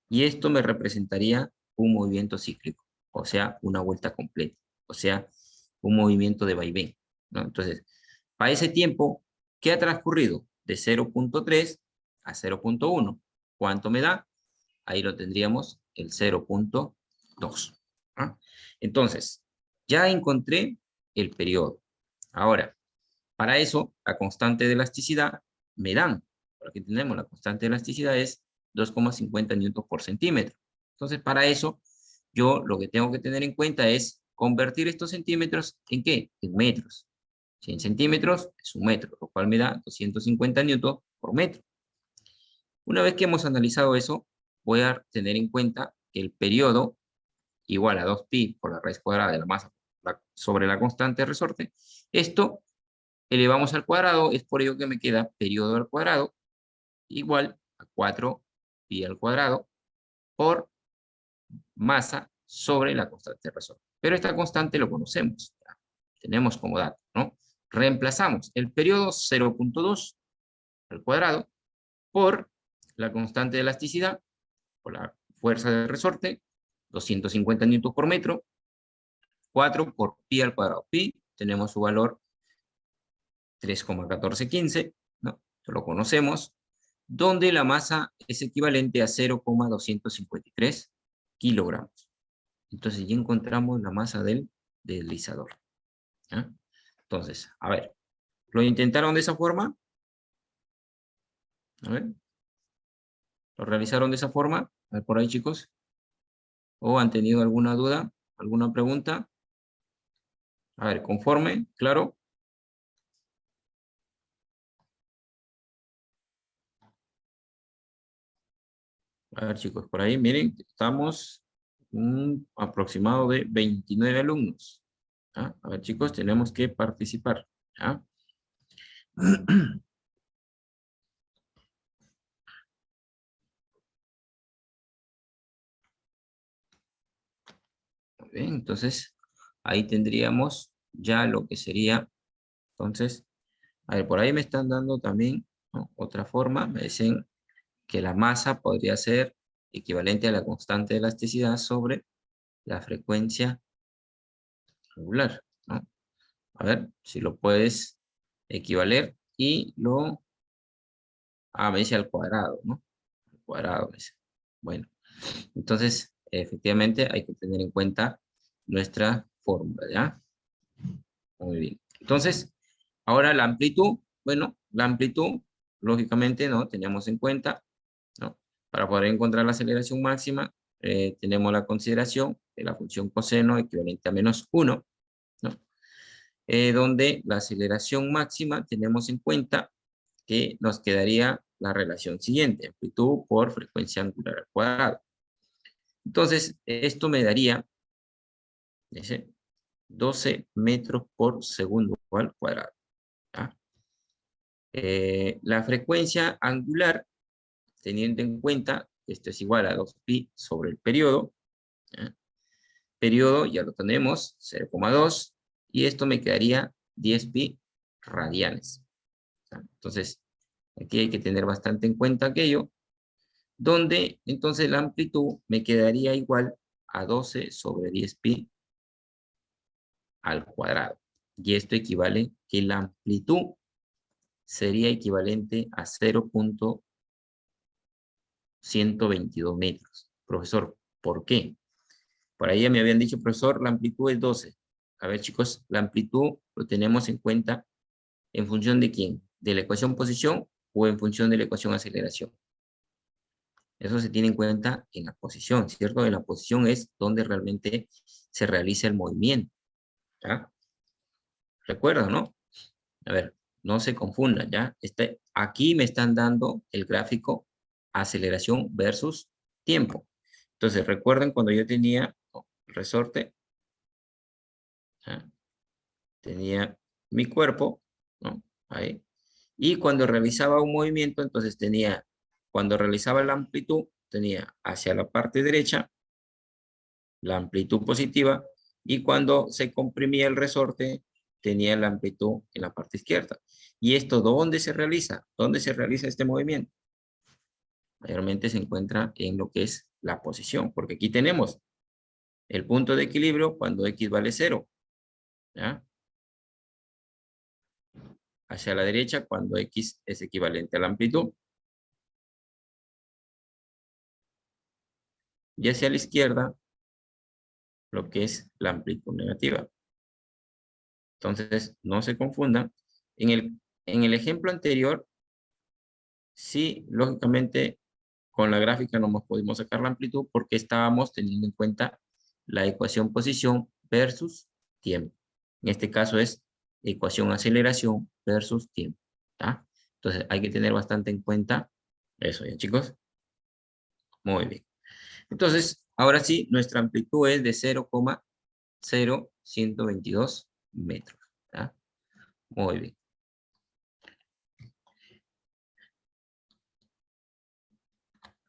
Y esto me representaría un movimiento cíclico, o sea, una vuelta completa, o sea, un movimiento de vaivén, ¿no? Entonces, para ese tiempo, ¿qué ha transcurrido? De 0.3 a 0.1. ¿Cuánto me da? Ahí lo tendríamos, el 0.2. ¿Ah? Entonces, ya encontré el periodo. Ahora, para eso, la constante de elasticidad me dan. Por aquí tenemos la constante de elasticidad es 2,50 newtons por centímetro. Entonces, para eso, yo lo que tengo que tener en cuenta es convertir estos centímetros ¿en qué? En metros. 100 centímetros es un metro, lo cual me da 250 newtons por metro. Una vez que hemos analizado eso, voy a tener en cuenta que el periodo igual a 2pi por la raíz cuadrada de la masa sobre la constante de resorte. Esto elevamos al cuadrado, es por ello que me queda periodo al cuadrado igual a 4pi al cuadrado por masa sobre la constante de resorte. Pero esta constante lo conocemos, ¿ya? Tenemos como dato, ¿no? Reemplazamos el periodo 0.2 al cuadrado por la constante de elasticidad, por la fuerza de resorte, 250 newtons por metro, 4 por pi al cuadrado. Pi, tenemos su valor 3,1415, ¿no? Lo conocemos, donde la masa es equivalente a 0,253 kilogramos. Entonces ya encontramos la masa del deslizador, ¿ya? Entonces, a ver, ¿lo intentaron de esa forma? A ver, ¿lo realizaron de esa forma? A ver, por ahí, chicos. ¿O han tenido alguna duda? ¿Alguna pregunta? A ver, conforme, claro. A ver, chicos, por ahí, miren, estamos un aproximado de 29 alumnos. ¿Ya? A ver, chicos, tenemos que participar. ¿Ya? Muy bien, entonces, ahí tendríamos ya lo que sería, entonces, a ver, por ahí me están dando también, ¿no?, otra forma. Me dicen que la masa podría ser equivalente a la constante de elasticidad sobre la frecuencia angular, ¿no? A ver si lo puedes equivaler y lo... Ah, me dice al cuadrado, ¿no? Al cuadrado, me dice. Bueno, entonces, efectivamente, hay que tener en cuenta nuestra fórmula, ¿ya? Muy bien. Entonces, ahora la amplitud, bueno, la amplitud, lógicamente, ¿no? Teníamos en cuenta, ¿no? Para poder encontrar la aceleración máxima, tenemos la consideración de la función coseno equivalente a -1, ¿no? Donde la aceleración máxima tenemos en cuenta que nos quedaría la relación siguiente, amplitud por frecuencia angular al cuadrado. Entonces, esto me daría, dice, 12 metros por segundo al cuadrado, ¿ya? La frecuencia angular, teniendo en cuenta que esto es igual a 2pi sobre el periodo, ¿ya? Periodo ya lo tenemos, 0,2, y esto me quedaría 10pi radianes, ¿ya? Entonces, aquí hay que tener bastante en cuenta aquello, donde entonces la amplitud me quedaría igual a 12 sobre 10pi al cuadrado. Y esto equivale que la amplitud sería equivalente a 0.122 metros. Profesor, ¿por qué? Por ahí ya me habían dicho, profesor, la amplitud es 12. A ver, chicos, la amplitud lo tenemos en cuenta en función de quién, de la ecuación posición o en función de la ecuación aceleración. Eso se tiene en cuenta en la posición, ¿cierto? En la posición es donde realmente se realiza el movimiento, ¿ya? ¿Recuerdan, no? A ver, no se confundan, ¿ya? Aquí me están dando el gráfico aceleración versus tiempo. Entonces, recuerden cuando yo tenía el resorte, ¿ya? Tenía mi cuerpo, ¿no? Ahí. Y cuando realizaba un movimiento, entonces tenía, cuando realizaba la amplitud, tenía hacia la parte derecha la amplitud positiva, y cuando se comprimía el resorte, tenía la amplitud en la parte izquierda. ¿Y esto dónde se realiza? ¿Dónde se realiza este movimiento? Mayormente se encuentra en lo que es la posición, porque aquí tenemos el punto de equilibrio cuando x vale 0, ¿ya? Hacia la derecha cuando x es equivalente a la amplitud. Y hacia la izquierda lo que es la amplitud negativa. Entonces, no se confundan. En el ejemplo anterior, sí, lógicamente, con la gráfica no pudimos sacar la amplitud porque estábamos teniendo en cuenta la ecuación posición versus tiempo. En este caso es ecuación aceleración versus tiempo, ¿tá? Entonces, hay que tener bastante en cuenta eso, ¿ya, chicos? Muy bien. Entonces, ahora sí, nuestra amplitud es de 0,0122 metros, ¿tá? Muy bien.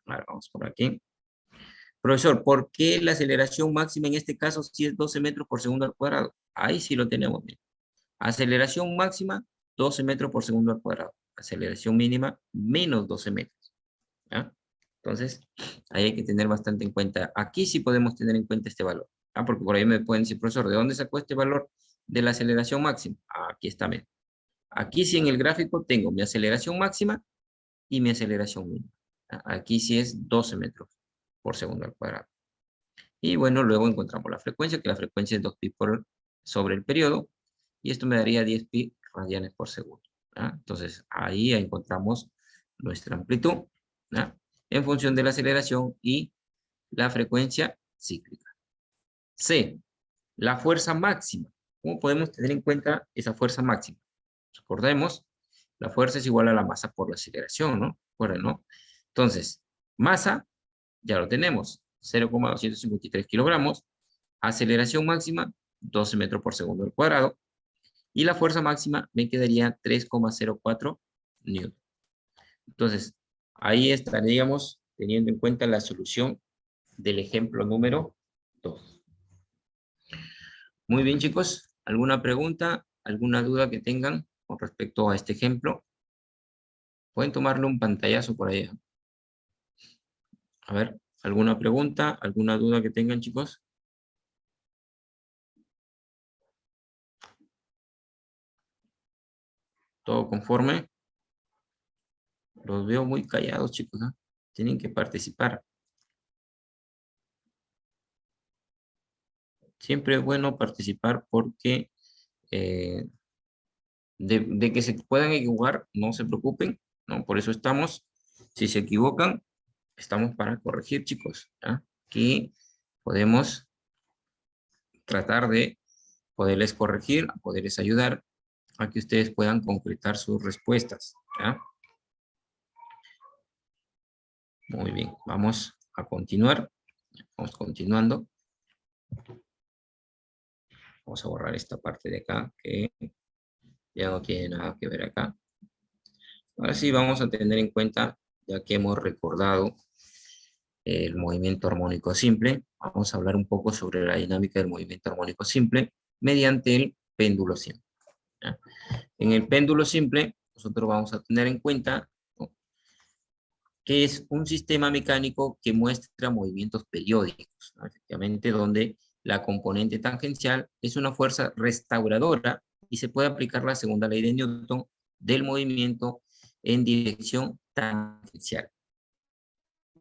Ahora vamos por aquí. Profesor, ¿por qué la aceleración máxima en este caso sí es 12 metros por segundo al cuadrado? Ahí sí lo tenemos bien. Aceleración máxima, 12 metros por segundo al cuadrado. Aceleración mínima, menos 12 metros, ¿ya? Entonces, ahí hay que tener bastante en cuenta. Aquí sí podemos tener en cuenta este valor, ¿ah? Porque por ahí me pueden decir, profesor, ¿de dónde sacó este valor de la aceleración máxima? Aquí está, bien. Aquí sí en el gráfico tengo mi aceleración máxima y mi aceleración mínima. Aquí sí es 12 metros por segundo al cuadrado. Y bueno, luego encontramos la frecuencia, que la frecuencia es 2pi sobre el periodo, y esto me daría 10pi radianes por segundo, ¿ya? Entonces, ahí encontramos nuestra amplitud, ¿ya?, en función de la aceleración y la frecuencia cíclica. C, la fuerza máxima. ¿Cómo podemos tener en cuenta esa fuerza máxima? Recordemos, la fuerza es igual a la masa por la aceleración, ¿no? Recuerden, ¿no? Entonces, masa, ya lo tenemos, 0,253 kilogramos. Aceleración máxima, 12 metros por segundo al cuadrado. Y la fuerza máxima me quedaría 3,04 newton. Entonces, ahí estaríamos teniendo en cuenta la solución del ejemplo número 2. Muy bien, chicos. ¿Alguna pregunta? ¿Alguna duda que tengan con respecto a este ejemplo? Pueden tomarle un pantallazo por ahí. A ver, ¿alguna pregunta? ¿Alguna duda que tengan, chicos? ¿Todo conforme? Los veo muy callados, chicos, ¿no? Tienen que participar. Siempre es bueno participar porque de que se puedan equivocar, no se preocupen, ¿no? Por eso estamos. Si se equivocan, estamos para corregir, chicos, ¿ya? Aquí podemos tratar de poderles corregir, poderles ayudar a que ustedes puedan concretar sus respuestas, ¿ya? Muy bien, vamos a continuar. Vamos continuando. Vamos a borrar esta parte de acá que ya no tiene nada que ver acá. Ahora sí vamos a tener en cuenta, ya que hemos recordado el movimiento armónico simple, vamos a hablar un poco sobre la dinámica del movimiento armónico simple mediante el péndulo simple, ¿ya? En el péndulo simple, nosotros vamos a tener en cuenta, ¿no?, que es un sistema mecánico que muestra movimientos periódicos, ¿no?, efectivamente, donde la componente tangencial es una fuerza restauradora y se puede aplicar la segunda ley de Newton del movimiento en dirección tangencial,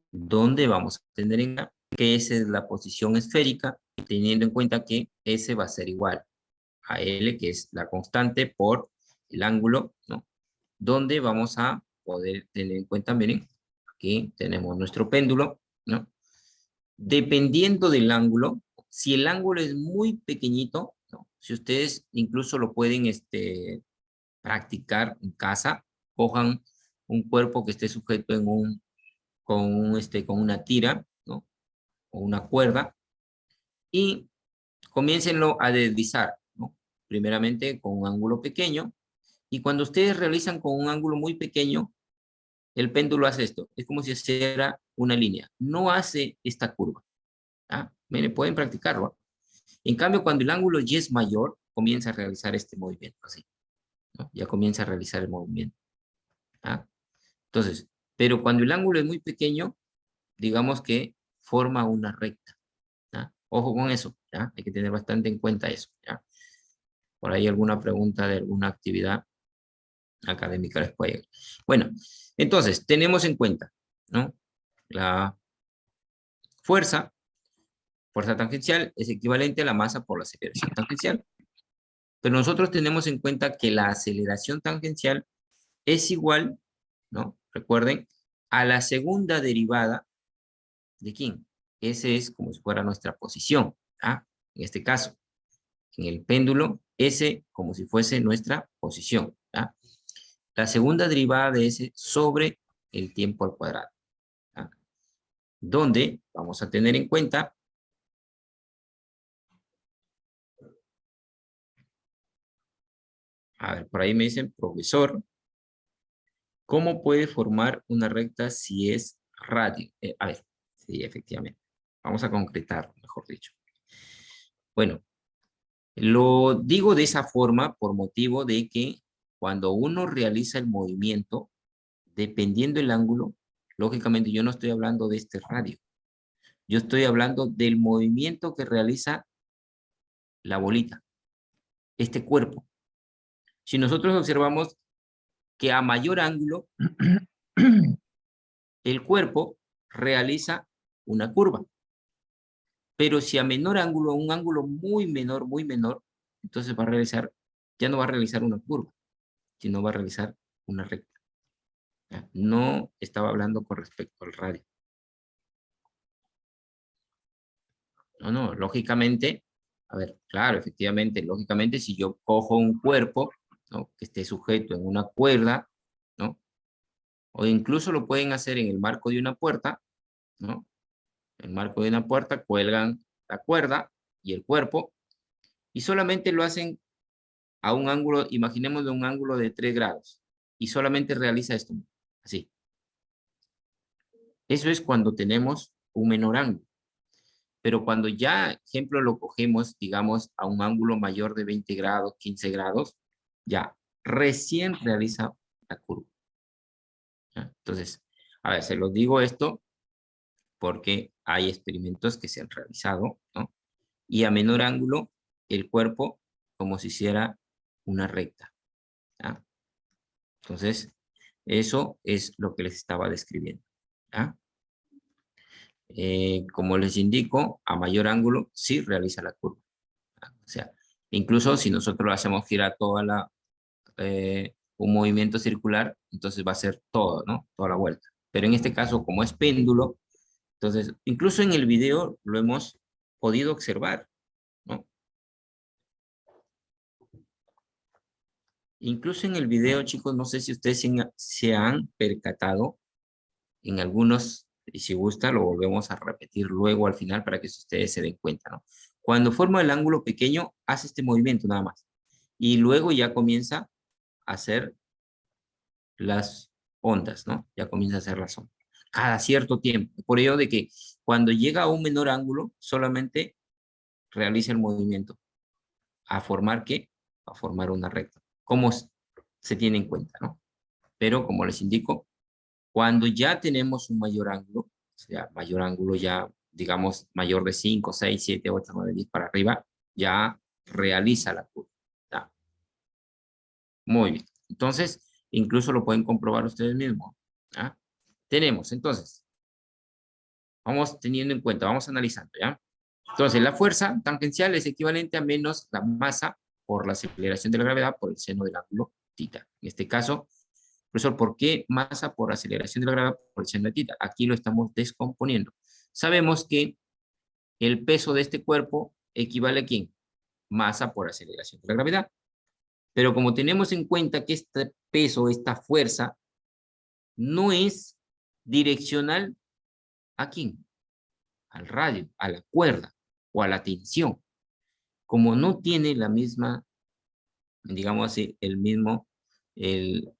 donde vamos a tener en cuenta que esa es la posición esférica, teniendo en cuenta que S va a ser igual a L, que es la constante, por el ángulo, ¿no?, donde vamos a poder tener en cuenta, miren, aquí tenemos nuestro péndulo, ¿no? Dependiendo del ángulo, si el ángulo es muy pequeñito, ¿no?, si ustedes incluso lo pueden practicar en casa, cojan un cuerpo que esté sujeto en con una tira, ¿no?, o una cuerda, y comiéncenlo a deslizar, ¿no?, primeramente con un ángulo pequeño, y cuando ustedes realizan con un ángulo muy pequeño, el péndulo hace esto, es como si hiciera una línea, no hace esta curva, ¿ah? Miren, pueden practicarlo. En cambio, cuando el ángulo ya es mayor, comienza a realizar este movimiento, así, ¿no? Ya comienza a realizar el movimiento, ¿ah? Entonces, pero cuando el ángulo es muy pequeño, digamos que forma una recta, ¿ya? Ojo con eso, ¿ya? Hay que tener bastante en cuenta eso, ¿ya? Por ahí alguna pregunta de alguna actividad académica les puede llegar. Bueno, entonces, tenemos en cuenta, ¿no?, la fuerza tangencial es equivalente a la masa por la aceleración tangencial. Pero nosotros tenemos en cuenta que la aceleración tangencial es igual, ¿no?, recuerden, a la segunda derivada ¿de quién? Ese es como si fuera nuestra posición, ¿ah? En este caso, en el péndulo, S como si fuese nuestra posición, ¿ah? La segunda derivada de S sobre el tiempo al cuadrado, ¿ah?, donde vamos a tener en cuenta a ver, por ahí me dicen, profesor, ¿cómo puede formar una recta si es radio? A ver, sí, efectivamente. Vamos a concretar, mejor dicho. Bueno, lo digo de esa forma por motivo de que cuando uno realiza el movimiento, dependiendo del ángulo, lógicamente yo no estoy hablando de este radio. Yo estoy hablando del movimiento que realiza la bolita, este cuerpo. Si nosotros observamos que a mayor ángulo, el cuerpo realiza una curva. Pero si a menor ángulo, un ángulo muy menor, entonces ya no va a realizar una curva, sino va a realizar una recta, ¿ya? No estaba hablando con respecto al radio. No, lógicamente, a ver, claro, efectivamente, lógicamente, si yo cojo un cuerpo, ¿no?, que esté sujeto en una cuerda, ¿no?, o incluso lo pueden hacer en el marco de una puerta, ¿no? En el marco de una puerta cuelgan la cuerda y el cuerpo, y solamente lo hacen a un ángulo, imaginemos de un ángulo de 3 grados, y solamente realiza esto, así. Eso es cuando tenemos un menor ángulo. Pero cuando ya, ejemplo, lo cogemos, digamos, a un ángulo mayor de 20 grados, 15 grados, ya recién realiza la curva. ¿Ya? Entonces, a ver, se los digo esto porque hay experimentos que se han realizado, ¿no? Y a menor ángulo, el cuerpo como si hiciera una recta. ¿Ya? Entonces, eso es lo que les estaba describiendo. ¿Ya? Como les indico, a mayor ángulo sí realiza la curva. ¿Ya? O sea, incluso si nosotros lo hacemos girar un movimiento circular, entonces va a ser todo, ¿no? Toda la vuelta. Pero en este caso, como es péndulo, entonces, incluso en el video lo hemos podido observar, ¿no? Incluso en el video, chicos, no sé si ustedes se han percatado en algunos, y si gusta, lo volvemos a repetir luego al final para que ustedes se den cuenta, ¿no? Cuando forma el ángulo pequeño, hace este movimiento nada más. Y luego ya comienza a hacer las ondas, ¿no? Ya comienza a hacer las ondas. Cada cierto tiempo. Por ello de que cuando llega a un menor ángulo, solamente realiza el movimiento. ¿A formar qué? A formar una recta. ¿Cómo se tiene en cuenta, no? Pero como les indico, cuando ya tenemos un mayor ángulo, o sea, mayor ángulo ya, digamos, mayor de 5, 6, 7, 8, 9, 10 para arriba, ya realiza la curva. ¿Ya? Muy bien. Entonces, incluso lo pueden comprobar ustedes mismos. ¿Ya? Tenemos, entonces, vamos teniendo en cuenta, vamos analizando, ¿ya? Entonces, la fuerza tangencial es equivalente a menos la masa por la aceleración de la gravedad por el seno del ángulo tita. En este caso, profesor, ¿por qué masa por aceleración de la gravedad por el seno de tita? Aquí lo estamos descomponiendo. Sabemos que el peso de este cuerpo equivale a ¿quién? Masa por aceleración de la gravedad. Pero como tenemos en cuenta que este peso, esta fuerza, no es direccional ¿a quién? Al radio, a la cuerda o a la tensión. Como no tiene la misma, digamos así, el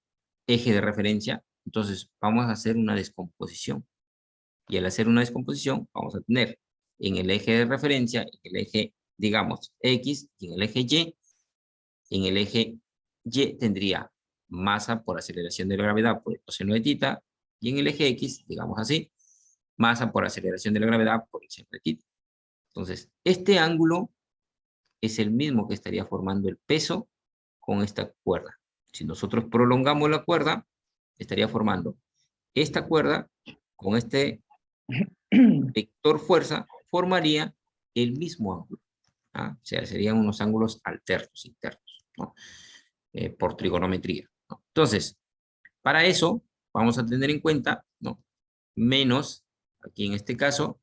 eje de referencia, entonces vamos a hacer una descomposición. Y al hacer una descomposición, vamos a tener en el eje de referencia, en el eje, digamos, X, y en el eje Y. En el eje Y tendría masa por aceleración de la gravedad por el coseno de tita, y en el eje X, digamos así, masa por aceleración de la gravedad por el seno de tita. Entonces, este ángulo es el mismo que estaría formando el peso con esta cuerda. Si nosotros prolongamos la cuerda, estaría formando esta cuerda con este vector fuerza, formaría el mismo ángulo. ¿Ah? O sea, serían unos ángulos alternos, internos, ¿no? Por trigonometría, ¿no? Entonces, para eso, vamos a tener en cuenta, ¿no? Menos, aquí en este caso,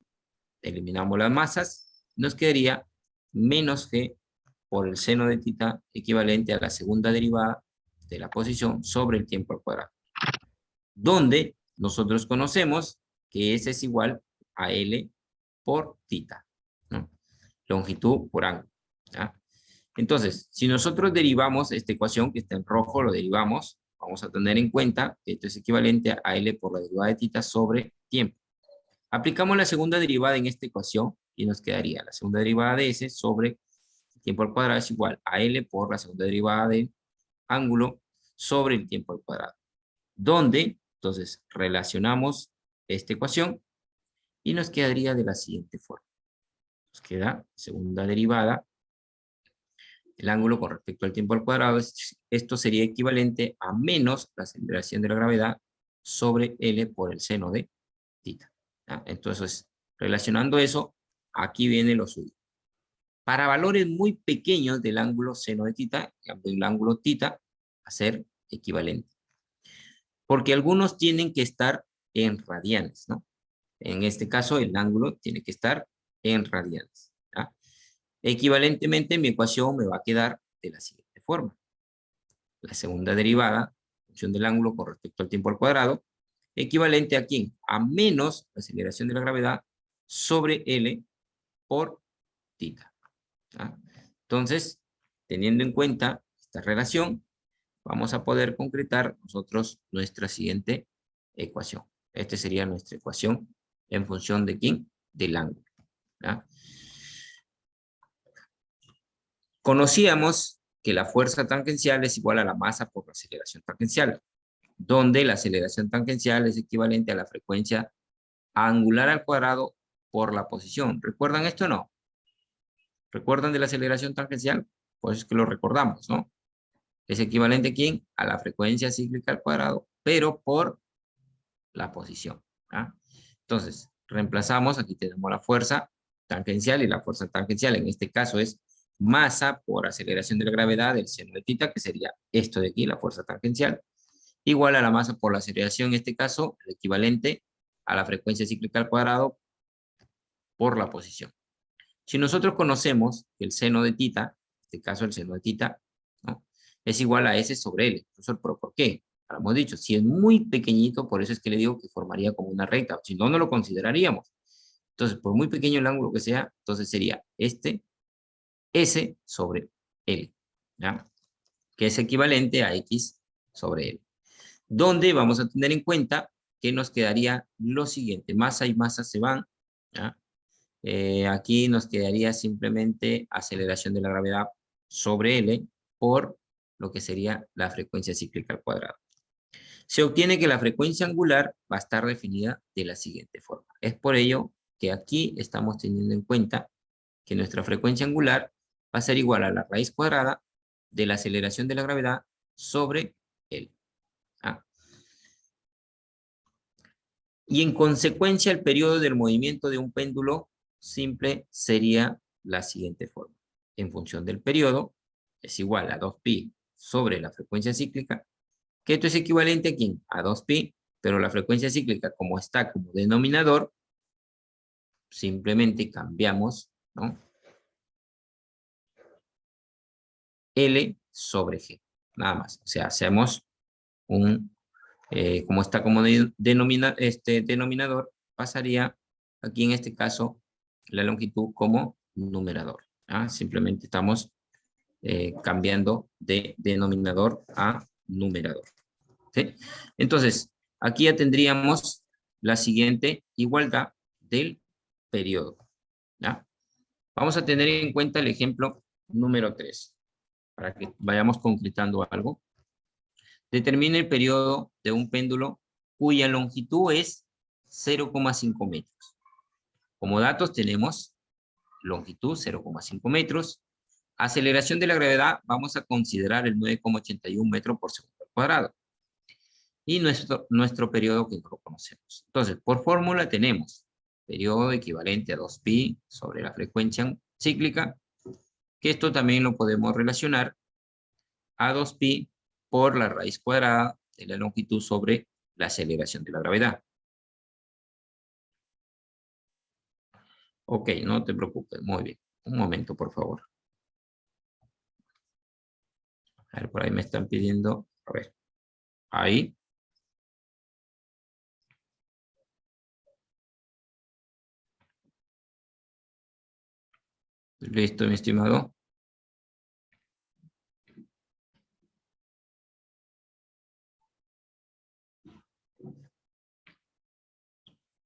eliminamos las masas, nos quedaría menos g por el seno de tita equivalente a la segunda derivada de la posición sobre el tiempo al cuadrado. Donde nosotros conocemos que S es igual a L por tita, ¿no? Longitud por ángulo, ¿ya? Entonces, si nosotros derivamos esta ecuación que está en rojo, lo derivamos, vamos a tener en cuenta que esto es equivalente a L por la derivada de tita sobre tiempo. Aplicamos la segunda derivada en esta ecuación y nos quedaría la segunda derivada de S sobre el tiempo al cuadrado es igual a L por la segunda derivada del ángulo sobre el tiempo al cuadrado. Donde, entonces, relacionamos esta ecuación y nos quedaría de la siguiente forma. Nos queda segunda derivada del ángulo con respecto al tiempo al cuadrado. Esto sería equivalente a menos la aceleración de la gravedad sobre L por el seno de tita. ¿Ya? Entonces, relacionando eso, aquí viene lo suyo. Para valores muy pequeños del ángulo seno de tita, el ángulo tita va a ser equivalente. Porque algunos tienen que estar en radianes, ¿no? En este caso, el ángulo tiene que estar en radianes. ¿Ya? Equivalentemente, mi ecuación me va a quedar de la siguiente forma. La segunda derivada, en función del ángulo con respecto al tiempo al cuadrado, equivalente a ¿quién? A menos la aceleración de la gravedad sobre L por tita. ¿Ya? Entonces, teniendo en cuenta esta relación, vamos a poder concretar nosotros nuestra siguiente ecuación. Esta sería nuestra ecuación en función de ¿quién? Del ángulo. ¿ya? Conocíamos que la fuerza tangencial es igual a la masa por la aceleración tangencial, donde la aceleración tangencial es equivalente a la frecuencia angular al cuadrado por la posición. ¿Recuerdan esto o no? ¿Recuerdan de la aceleración tangencial? Pues es que lo recordamos, ¿no? Es equivalente a ¿quién? A la frecuencia cíclica al cuadrado, pero por la posición. ¿Ah? Entonces, reemplazamos, aquí tenemos la fuerza tangencial, y la fuerza tangencial en este caso es masa por aceleración de la gravedad del seno de tita, que sería esto de aquí, la fuerza tangencial, igual a la masa por la aceleración, en este caso, el equivalente a la frecuencia cíclica al cuadrado por la posición. Si nosotros conocemos que el seno de tita, en este caso el seno de tita, ¿no?, es igual a S sobre L. Profesor, ¿pero por qué? Ahora hemos dicho, si es muy pequeñito, por eso es que le digo que formaría como una recta, si no, no lo consideraríamos. Entonces, por muy pequeño el ángulo que sea, entonces sería este S sobre L, ¿ya? Que es equivalente a X sobre L. Donde vamos a tener en cuenta que nos quedaría lo siguiente, masa y masa se van, ¿ya? Aquí nos quedaría simplemente aceleración de la gravedad sobre L por lo que sería la frecuencia cíclica al cuadrado. Se obtiene que la frecuencia angular va a estar definida de la siguiente forma. Es por ello que aquí estamos teniendo en cuenta que nuestra frecuencia angular va a ser igual a la raíz cuadrada de la aceleración de la gravedad sobre L. ¿Ah? Y en consecuencia el periodo del movimiento de un péndulo simple sería la siguiente forma. En función del periodo es igual a 2pi sobre la frecuencia cíclica, que esto es equivalente a ¿quién? A 2pi, pero la frecuencia cíclica como está como denominador, simplemente cambiamos, ¿no?, L sobre G, nada más. O sea, hacemos un, como está como denominador, pasaría aquí en este caso la longitud como numerador. ¿Ah? Simplemente estamos cambiando de denominador a numerador. ¿Sí? Entonces, aquí ya tendríamos la siguiente igualdad del periodo. ¿Ya? Vamos a tener en cuenta el ejemplo número 3, para que vayamos concretando algo. Determine el periodo de un péndulo cuya longitud es 0,5 metros. Como datos tenemos longitud 0,5 metros. Aceleración de la gravedad, vamos a considerar el 9,81 metros por segundo al cuadrado. Y nuestro periodo que no lo conocemos. Entonces, por fórmula tenemos periodo equivalente a 2pi sobre la frecuencia cíclica, que esto también lo podemos relacionar a 2pi por la raíz cuadrada de la longitud sobre la aceleración de la gravedad. Ok, no te preocupes, muy bien. Un momento, por favor. A ver, por ahí me están pidiendo, a ver, ahí. Listo, mi estimado.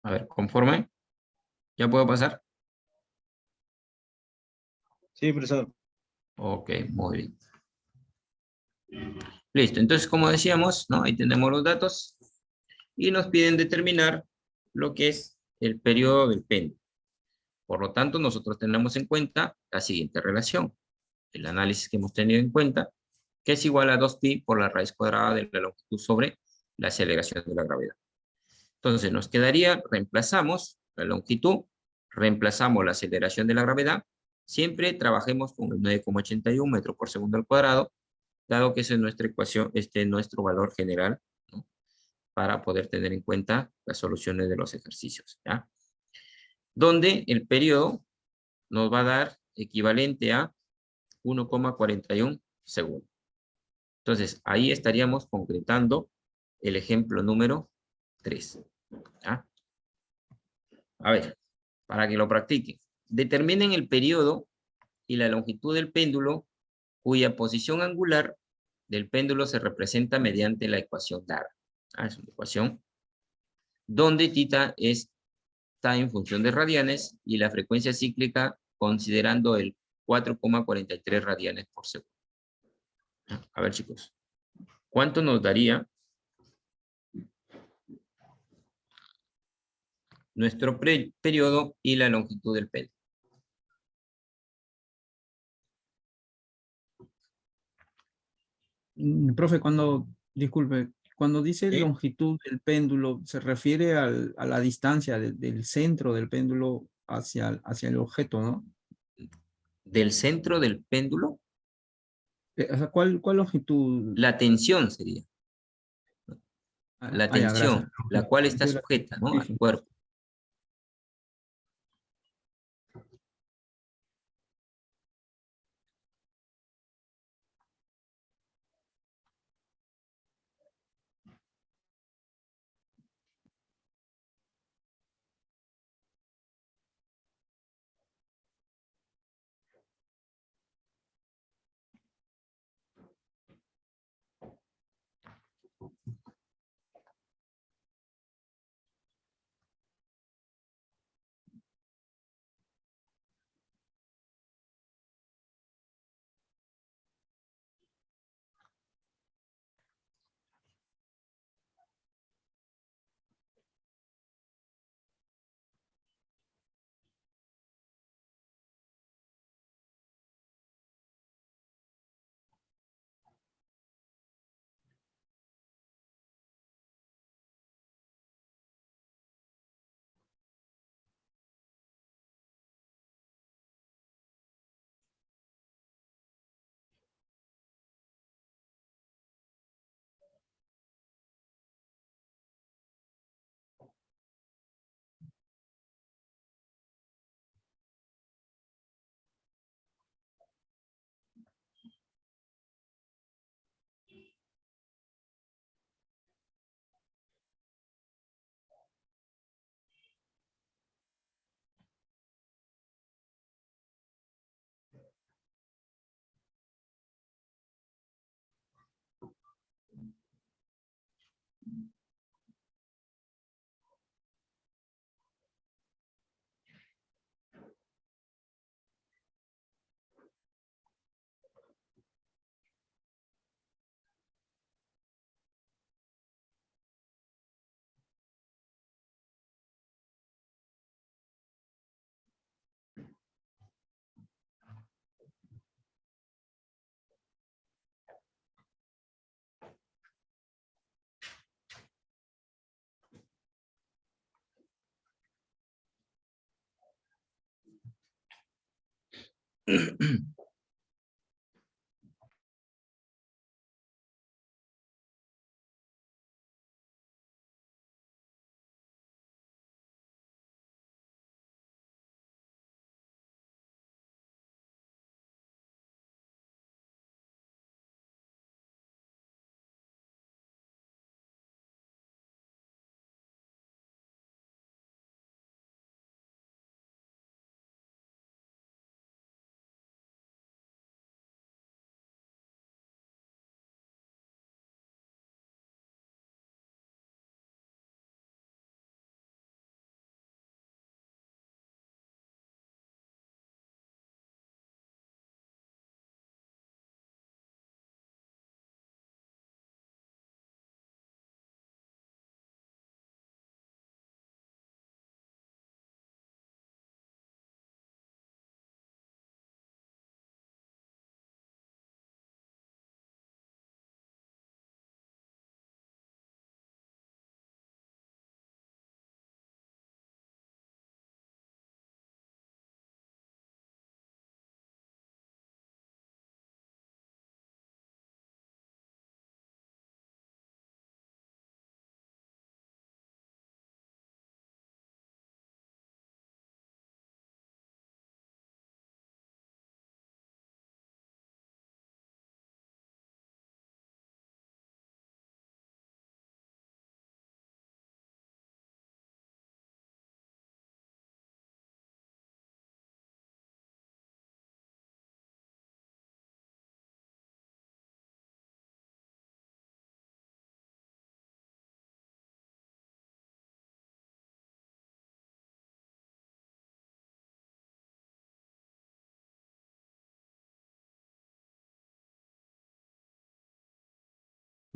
A ver, conforme. ¿Ya puedo pasar? Sí, profesor. Ok, muy bien. Listo, entonces como decíamos, ¿no?, ahí tenemos los datos y nos piden determinar lo que es el periodo del péndulo. Por lo tanto, nosotros tenemos en cuenta la siguiente relación. El análisis que hemos tenido en cuenta, que es igual a 2pi por la raíz cuadrada de la longitud sobre la aceleración de la gravedad. Entonces nos quedaría, reemplazamos la longitud, reemplazamos la aceleración de la gravedad, siempre trabajemos con el 9,81 metros por segundo al cuadrado, dado que esa es nuestra ecuación, nuestro valor general, ¿no?, para poder tener en cuenta las soluciones de los ejercicios, ¿ya? Donde el periodo nos va a dar equivalente a 1,41 segundos. Entonces, ahí estaríamos concretando el ejemplo número 3. ¿Ya? A ver, para que lo practiquen. Determinen el periodo y la longitud del péndulo cuya posición angular del péndulo se representa mediante la ecuación dada. Es una ecuación donde tita es está en función de radianes y la frecuencia cíclica considerando el 4,43 radianes por segundo. A ver, chicos, ¿cuánto nos daría nuestro periodo y la longitud del péndulo? Profe, disculpe, cuando dice ¿Sí? longitud del péndulo, ¿se refiere a la distancia del centro del péndulo hacia el objeto, ¿no? Del centro del péndulo, O sea, ¿cuál longitud? la tensión sería. La Ya, gracias. tensión, la cual está Longitud de sujeta, ¿no? sí, Al sí. cuerpo.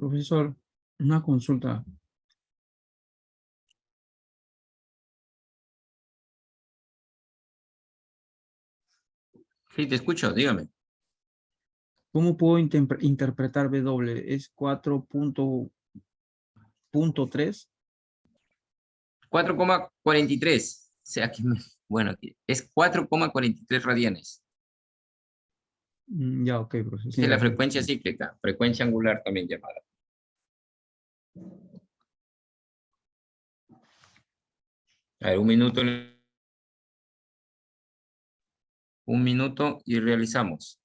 Profesor, una consulta. Sí, te escucho, dígame. ¿Cómo puedo interpretar W? ¿Es 4.3? 4,43. O sea que, bueno, aquí es 4,43 radianes. Ya, ok, profesor. Esa Sí, es la gracias. frecuencia cíclica, frecuencia angular también llamada. A ver, un minuto y realizamos.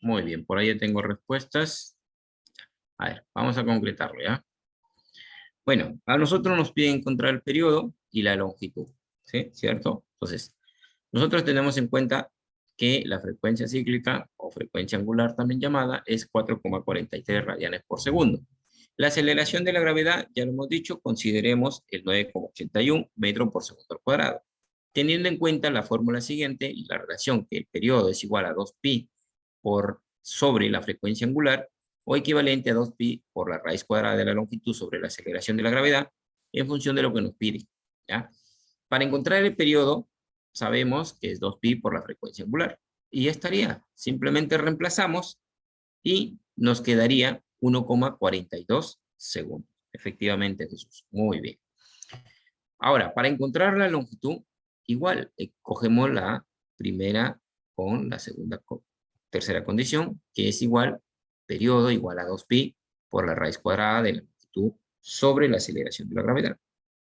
Muy bien, por ahí ya tengo respuestas. A ver, vamos a concretarlo, ¿ya? Bueno, a nosotros nos piden encontrar el periodo y la longitud, ¿sí? ¿Cierto? Entonces, nosotros tenemos en cuenta que la frecuencia cíclica, o frecuencia angular también llamada, es 4,43 radianes por segundo. La aceleración de la gravedad, ya lo hemos dicho, consideremos el 9,81 metros por segundo al cuadrado. Teniendo en cuenta la fórmula siguiente y la relación que el periodo es igual a 2pi por sobre la frecuencia angular, o equivalente a 2pi por la raíz cuadrada de la longitud sobre la aceleración de la gravedad, en función de lo que nos pide, ¿ya? Para encontrar el periodo, sabemos que es 2pi por la frecuencia angular. Y ya estaría. Simplemente reemplazamos y nos quedaría 1,42 segundos. Efectivamente, Jesús. Muy bien. Ahora, para encontrar la longitud, igual, cogemos la primera con la tercera condición, que es igual, periodo igual a 2pi por la raíz cuadrada de la longitud sobre la aceleración de la gravedad.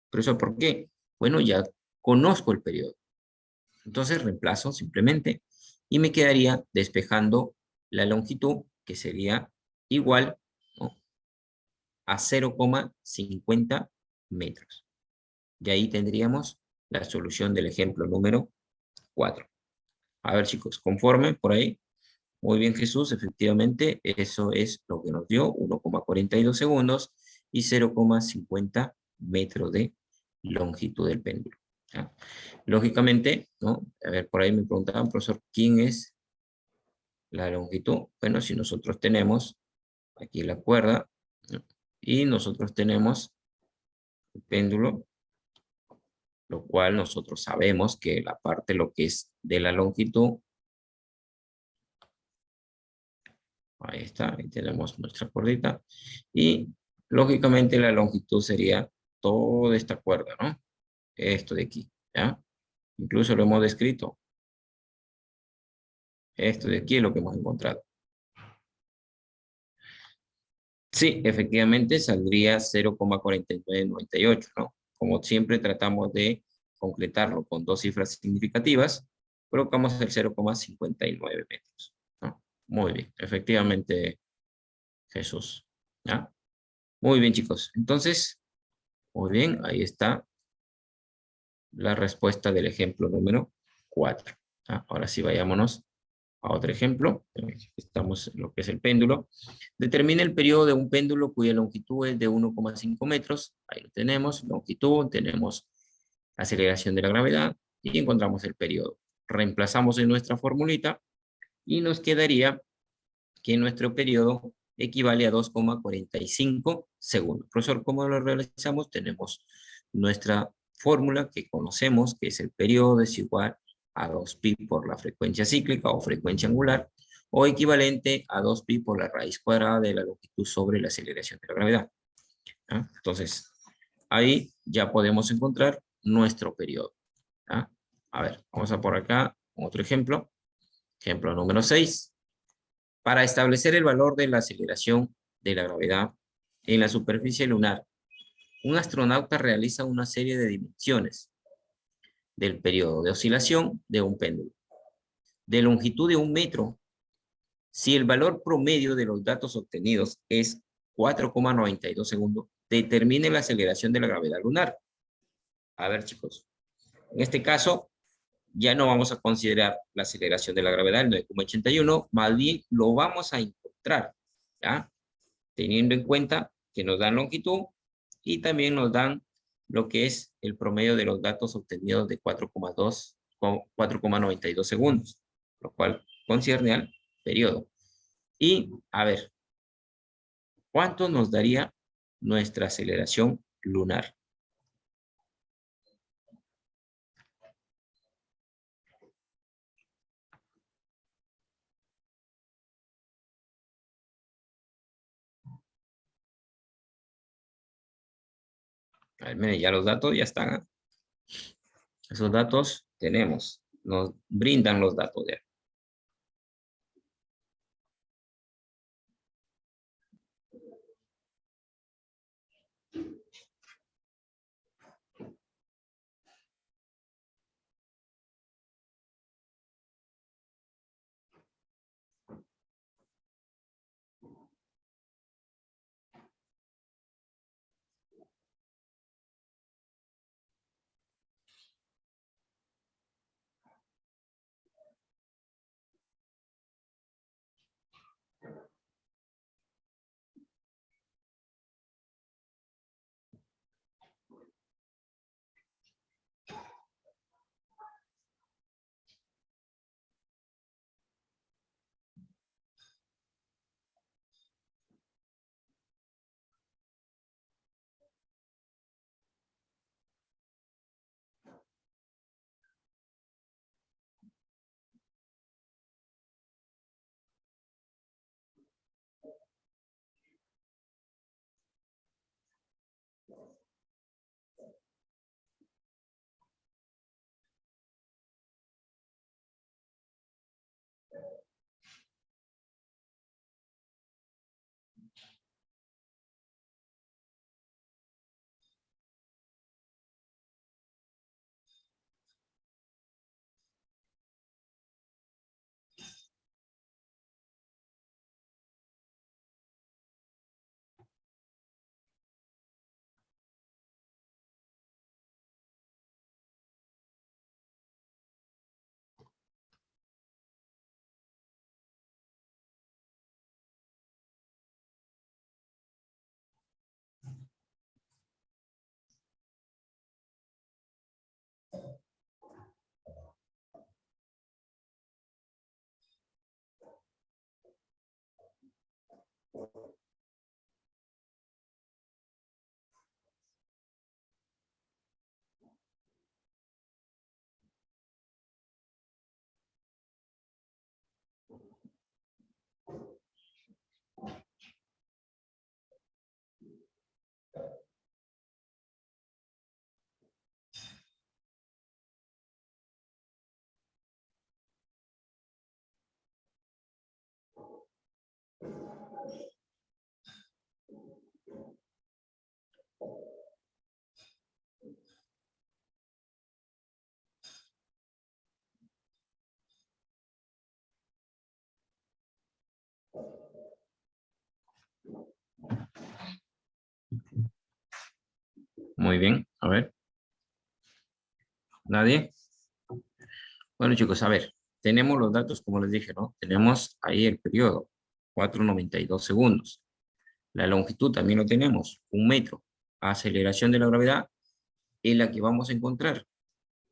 ¿Pero eso por qué? Bueno, ya conozco el periodo. Entonces reemplazo simplemente y me quedaría despejando la longitud, que sería igual, ¿no?, a 0,50 metros. Y ahí tendríamos la solución del ejemplo número 4. A ver, chicos, conforme por ahí. Muy bien, Jesús, efectivamente, eso es lo que nos dio, 1,42 segundos y 0,50 metros de longitud del péndulo, ¿ya? Lógicamente, ¿no? A ver, por ahí me preguntaban, profesor, ¿quién es la longitud? Bueno, si nosotros tenemos aquí la cuerda, ¿no?, y nosotros tenemos el péndulo, lo cual nosotros sabemos que la parte, lo que es de la longitud, ahí está, ahí tenemos nuestra cuerdita, y lógicamente la longitud sería toda esta cuerda, ¿no? Esto de aquí, ¿ya? Incluso lo hemos descrito. Esto de aquí es lo que hemos encontrado. Sí, efectivamente saldría 0,4998, ¿no? Como siempre tratamos de concretarlo con dos cifras significativas, colocamos el 0,59 metros, ¿no? Muy bien, efectivamente, Jesús, ¿ya? Muy bien, chicos. Entonces, muy bien, ahí está la respuesta del ejemplo número 4. ¿Ya? Ahora sí, vayámonos a otro ejemplo. Estamos en lo que es el péndulo. Determina el periodo de un péndulo cuya longitud es de 1,5 metros. Ahí lo tenemos, longitud, tenemos aceleración de la gravedad y encontramos el periodo. Reemplazamos en nuestra formulita y nos quedaría que nuestro periodo equivale a 2,45 segundos. Profesor, ¿cómo lo realizamos? Tenemos nuestra fórmula que conocemos, que es el periodo es igual a 2pi por la frecuencia cíclica o frecuencia angular, o equivalente a 2pi por la raíz cuadrada de la longitud sobre la aceleración de la gravedad. ¿Ah? Entonces, ahí ya podemos encontrar nuestro periodo. ¿Ah? A ver, vamos a por acá otro ejemplo. Ejemplo número 6. Para establecer el valor de la aceleración de la gravedad en la superficie lunar, un astronauta realiza una serie de dimensiones del periodo de oscilación de un péndulo, de longitud de 1 metro. Si el valor promedio de los datos obtenidos es 4,92 segundos, determine la aceleración de la gravedad lunar. A ver, chicos, en este caso, ya no vamos a considerar la aceleración de la gravedad, el 9,81, más bien lo vamos a encontrar, ¿ya? Teniendo en cuenta que nos dan longitud y también nos dan lo que es el promedio de los datos obtenidos de 4,92 segundos, lo cual concierne al periodo. Y, a ver, ¿cuánto nos daría nuestra aceleración lunar? A ver, miren, ya los datos ya están. ¿Eh? Esos datos tenemos, nos brindan los datos ya. Muy bien, a ver. ¿Nadie? Bueno, chicos, a ver. Tenemos los datos, como les dije, ¿no? Tenemos ahí el periodo, 4,92 segundos. La longitud también lo tenemos, 1 metro. Aceleración de la gravedad es la que vamos a encontrar,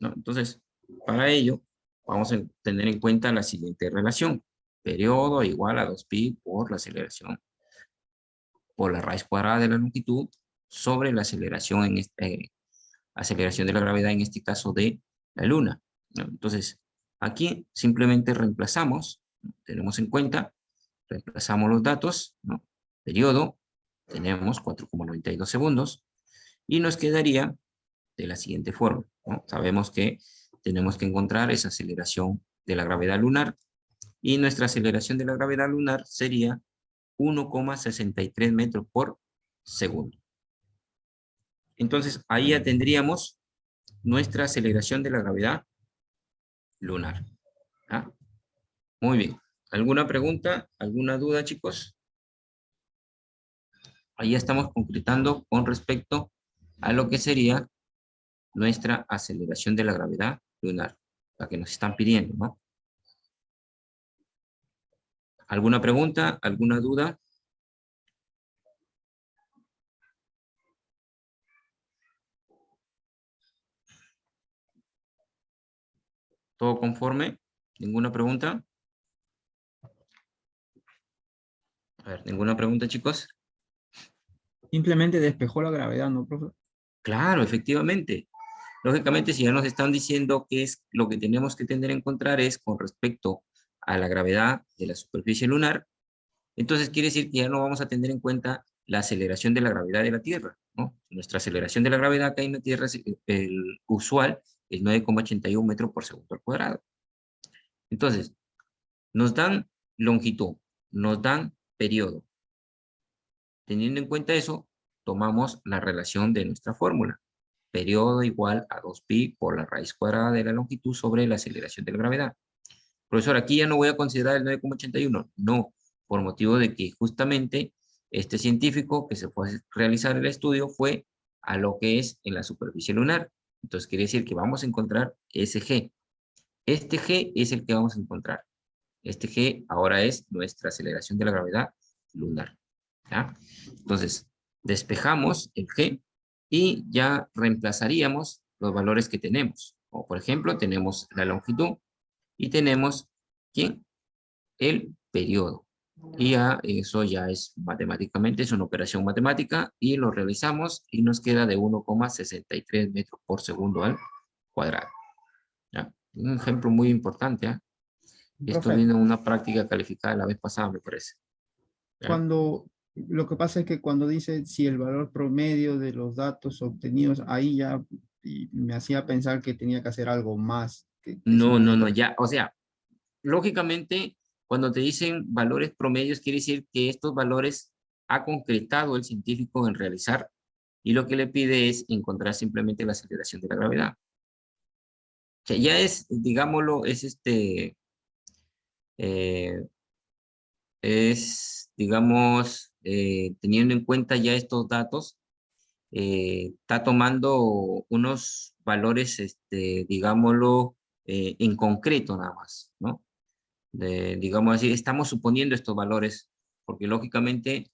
¿no? Entonces, para ello, vamos a tener en cuenta la siguiente relación. Periodo igual a 2pi por la aceleración, por la raíz cuadrada de la longitud sobre la aceleración, aceleración de la gravedad, en este caso de la Luna, ¿no? Entonces, aquí simplemente reemplazamos, ¿no? Tenemos en cuenta, reemplazamos los datos, ¿no? Periodo, tenemos 4,92 segundos, y nos quedaría de la siguiente forma, ¿no? Sabemos que tenemos que encontrar esa aceleración de la gravedad lunar, y nuestra aceleración de la gravedad lunar sería 1,63 metros por segundo. Entonces, ahí ya tendríamos nuestra aceleración de la gravedad lunar. ¿Ah? Muy bien. ¿Alguna pregunta? ¿Alguna duda, chicos? Ahí estamos concretando con respecto a lo que sería nuestra aceleración de la gravedad lunar, la que nos están pidiendo, ¿no? ¿Alguna pregunta? ¿Alguna duda? ¿Todo conforme? ¿Ninguna pregunta? A ver, ¿ninguna pregunta, chicos? Simplemente despejó la gravedad, ¿no, profe? Claro, efectivamente. Lógicamente, si ya nos están diciendo qué es lo que tenemos que tener en contra es con respecto a la gravedad de la superficie lunar, entonces quiere decir que ya no vamos a tener en cuenta la aceleración de la gravedad de la Tierra, ¿no? Nuestra aceleración de la gravedad acá en la Tierra es el usual, es 9,81 metros por segundo al cuadrado. Entonces, nos dan longitud, nos dan periodo. Teniendo en cuenta eso, tomamos la relación de nuestra fórmula. Periodo igual a 2pi por la raíz cuadrada de la longitud sobre la aceleración de la gravedad. Profesor, aquí ya no voy a considerar el 9,81. No, por motivo de que justamente este científico que se fue a realizar el estudio fue a lo que es en la superficie lunar. Entonces quiere decir que vamos a encontrar ese G. Este G es el que vamos a encontrar. Este G ahora es nuestra aceleración de la gravedad lunar. ¿Ya? Entonces, despejamos el G y ya reemplazaríamos los valores que tenemos. O por ejemplo, tenemos la longitud y tenemos, ¿quién? El periodo. Y ya eso ya es matemáticamente, es una operación matemática y lo realizamos y nos queda de 1,63 metros por segundo al cuadrado. ¿Ya? Un ejemplo muy importante. ¿Eh? Esto Profe, viene de una práctica calificada la vez pasada, me parece. ¿Ya? lo que pasa es que cuando dice si el valor promedio de los datos obtenidos, ahí ya y me hacía pensar que tenía que hacer algo más. No, ya, o sea, lógicamente, cuando te dicen valores promedios, quiere decir que estos valores ha concretado el científico en realizar y lo que le pide es encontrar simplemente la aceleración de la gravedad. O sea, ya es, digámoslo, eh, digamos, teniendo en cuenta ya estos datos, está tomando unos valores, digámoslo, en concreto nada más, ¿no? Digamos así, estamos suponiendo estos valores, porque lógicamente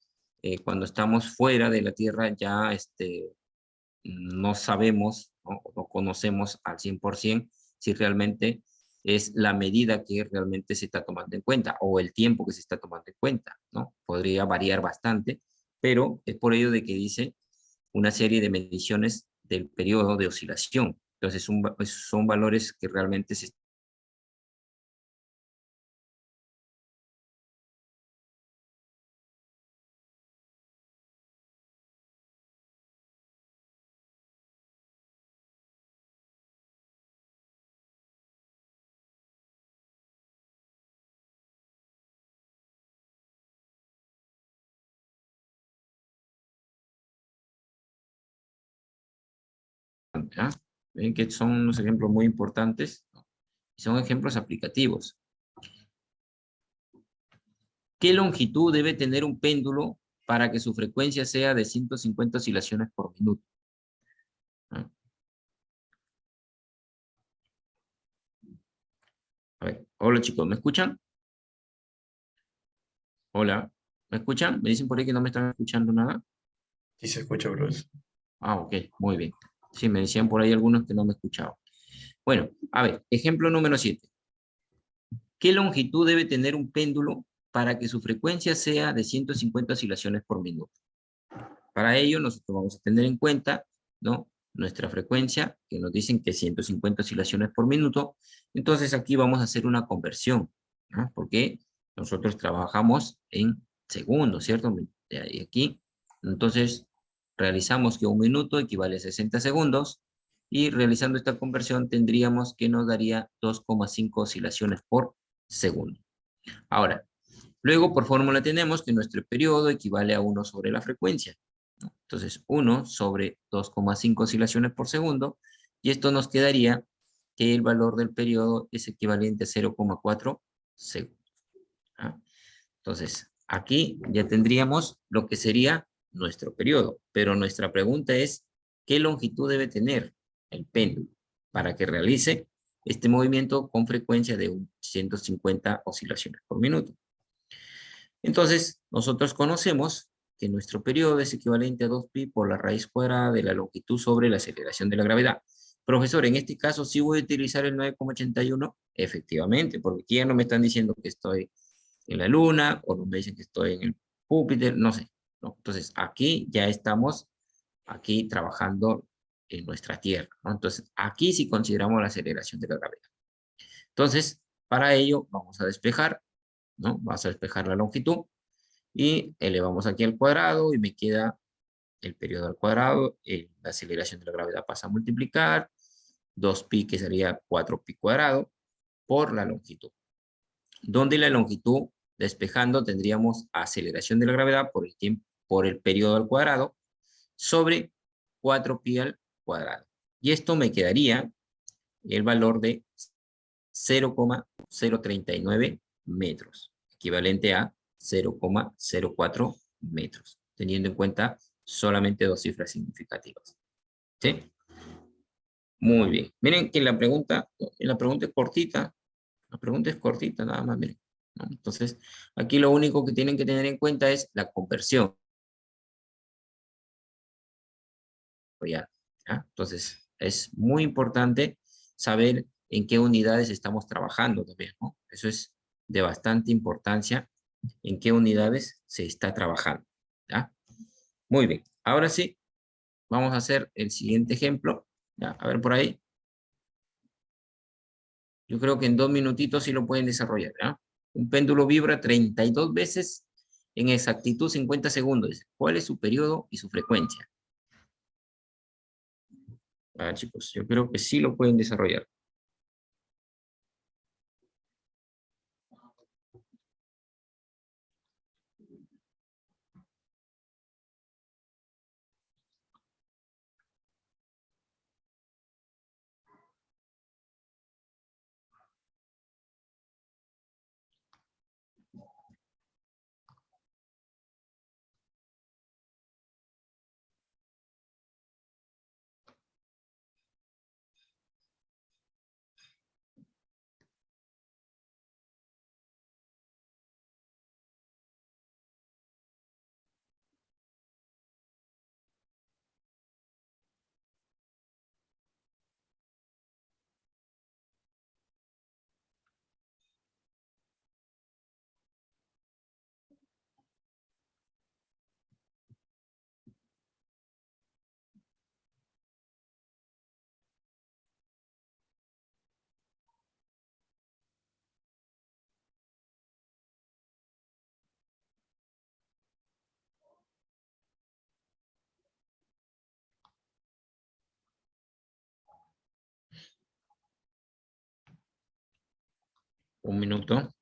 cuando estamos fuera de la Tierra ya no sabemos, ¿no? No conocemos al 100% si realmente es la medida que realmente se está tomando en cuenta o el tiempo que se está tomando en cuenta, ¿no? Podría variar bastante, pero es por ello de que dice una serie de mediciones del periodo de oscilación. Entonces son valores que realmente se ¿ya? Ven que son unos ejemplos muy importantes, ¿no? Y son ejemplos aplicativos. ¿Qué longitud debe tener un péndulo para que su frecuencia sea de 150 oscilaciones por minuto? ¿Ah? A ver, hola chicos, ¿me escuchan? Hola, ¿me escuchan? ¿Me dicen por ahí que no me están escuchando nada? Sí se escucha, profesor. Ah, ok, muy bien. Sí, me decían por ahí algunos que no me escuchaban. Bueno, a ver, ejemplo número 7. ¿Qué longitud debe tener un péndulo para que su frecuencia sea de 150 oscilaciones por minuto? Para ello, nosotros vamos a tener en cuenta, ¿no?, nuestra frecuencia, que nos dicen que es 150 oscilaciones por minuto. Entonces, aquí vamos a hacer una conversión, ¿no?, porque nosotros trabajamos en segundos, ¿cierto? Y aquí, entonces, realizamos que un minuto equivale a 60 segundos, y realizando esta conversión tendríamos que nos daría 2,5 oscilaciones por segundo. Ahora, luego por fórmula tenemos que nuestro periodo equivale a 1 sobre la frecuencia, ¿no? Entonces 1 sobre 2,5 oscilaciones por segundo, y esto nos quedaría que el valor del periodo es equivalente a 0,4 segundos. ¿Ah? Entonces, aquí ya tendríamos lo que sería nuestro periodo, pero nuestra pregunta es, ¿qué longitud debe tener el péndulo para que realice este movimiento con frecuencia de 150 oscilaciones por minuto? Entonces, nosotros conocemos que nuestro periodo es equivalente a 2pi por la raíz cuadrada de la longitud sobre la aceleración de la gravedad. Profesor, en este caso sí voy a utilizar el 9,81, efectivamente, porque aquí ya no me están diciendo que estoy en la Luna, o no me dicen que estoy en el Júpiter, no sé, ¿no? Entonces, aquí ya estamos aquí trabajando en nuestra Tierra, ¿no? Entonces, aquí sí consideramos la aceleración de la gravedad. Entonces, para ello vamos a despejar, ¿no? Vamos a despejar la longitud y elevamos aquí al cuadrado y me queda el periodo al cuadrado. La aceleración de la gravedad pasa a multiplicar 2pi, que sería 4pi cuadrado, por la longitud. Donde la longitud, despejando, tendríamos aceleración de la gravedad por el tiempo, por el periodo al cuadrado, sobre 4pi al cuadrado. Y esto me quedaría el valor de 0,039 metros, equivalente a 0,04 metros, teniendo en cuenta solamente dos cifras significativas. ¿Sí? Muy bien. Miren que la pregunta es cortita. La pregunta es cortita, nada más, miren, ¿no? Entonces, aquí lo único que tienen que tener en cuenta es la conversión. ¿Ya? Entonces, es muy importante saber en qué unidades estamos trabajando también, ¿no? Eso es de bastante importancia, en qué unidades se está trabajando, ¿ya? Muy bien. Ahora sí, vamos a hacer el siguiente ejemplo, ¿ya? A ver por ahí. Yo creo que en 2 minutitos sí lo pueden desarrollar, ¿ya? Un péndulo vibra 32 veces en exactitud 50 segundos. ¿Cuál es su periodo y su frecuencia? A ver, chicos, yo creo que sí lo pueden desarrollar. Un minuto.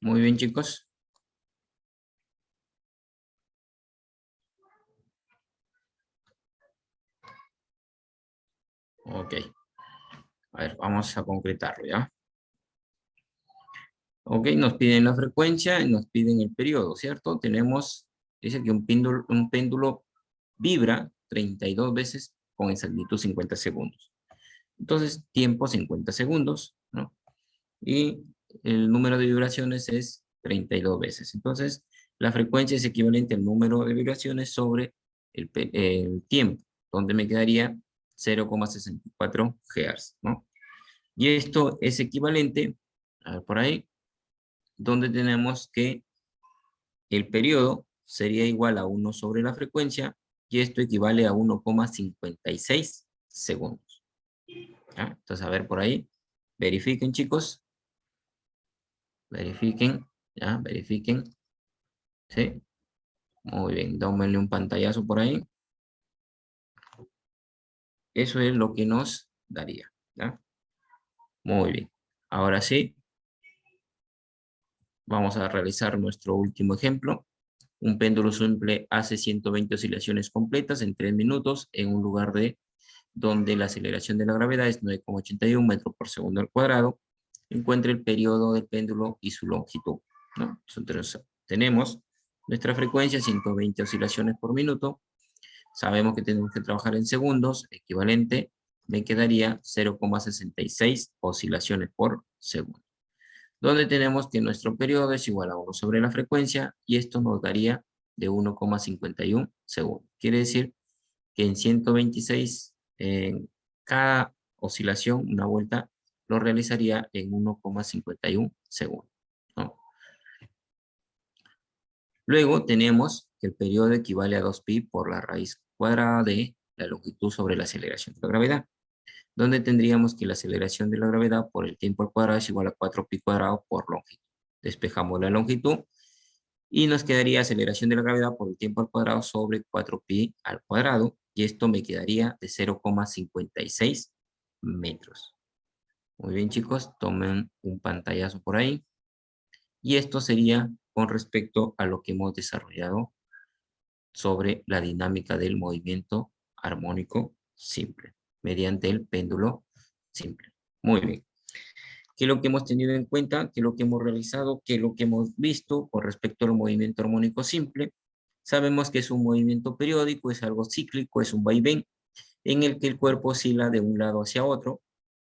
Muy bien, chicos. Ok. A ver, vamos a concretarlo, ¿ya? Ok, nos piden la frecuencia y nos piden el periodo, ¿cierto? Dice que un péndulo vibra 32 veces con exactitud 50 segundos. Entonces, tiempo 50 segundos, ¿no? Y el número de vibraciones es 32 veces. Entonces, la frecuencia es equivalente al número de vibraciones sobre el tiempo, donde me quedaría 0,64 Hz, ¿no? Y esto es equivalente, a ver por ahí, donde tenemos que el periodo sería igual a 1 sobre la frecuencia, y esto equivale a 1,56 segundos. ¿Ya? Entonces, a ver por ahí, verifiquen, chicos. Verifiquen, ¿ya? Verifiquen. ¿Sí? Muy bien, dámosle un pantallazo por ahí. Eso es lo que nos daría, ¿ya? Muy bien. Ahora sí, vamos a realizar nuestro último ejemplo. Un péndulo simple hace 120 oscilaciones completas en 3 minutos en un lugar donde la aceleración de la gravedad es 9,81 metros por segundo al cuadrado. Encuentre el periodo del péndulo y su longitud, ¿no? Entonces, tenemos nuestra frecuencia, 120 oscilaciones por minuto. Sabemos que tenemos que trabajar en segundos, equivalente, me quedaría 0,66 oscilaciones por segundo. Donde tenemos que nuestro periodo es igual a 1 sobre la frecuencia, y esto nos daría de 1,51 segundos. Quiere decir que en 126, en cada oscilación, una vuelta, lo realizaría en 1,51 segundos, ¿no? Luego tenemos que el periodo equivale a 2pi por la raíz cuadrada de la longitud sobre la aceleración de la gravedad, donde tendríamos que la aceleración de la gravedad por el tiempo al cuadrado es igual a 4pi cuadrado por longitud. Despejamos la longitud y nos quedaría aceleración de la gravedad por el tiempo al cuadrado sobre 4pi al cuadrado, y esto me quedaría de 0,56 metros. Muy bien, chicos, tomen un pantallazo por ahí. Y esto sería con respecto a lo que hemos desarrollado sobre la dinámica del movimiento armónico simple, mediante el péndulo simple. Muy bien. ¿Qué es lo que hemos tenido en cuenta? ¿Qué es lo que hemos realizado? ¿Qué es lo que hemos visto con respecto al movimiento armónico simple? Sabemos que es un movimiento periódico, es algo cíclico, es un vaivén en el que el cuerpo oscila de un lado hacia otro,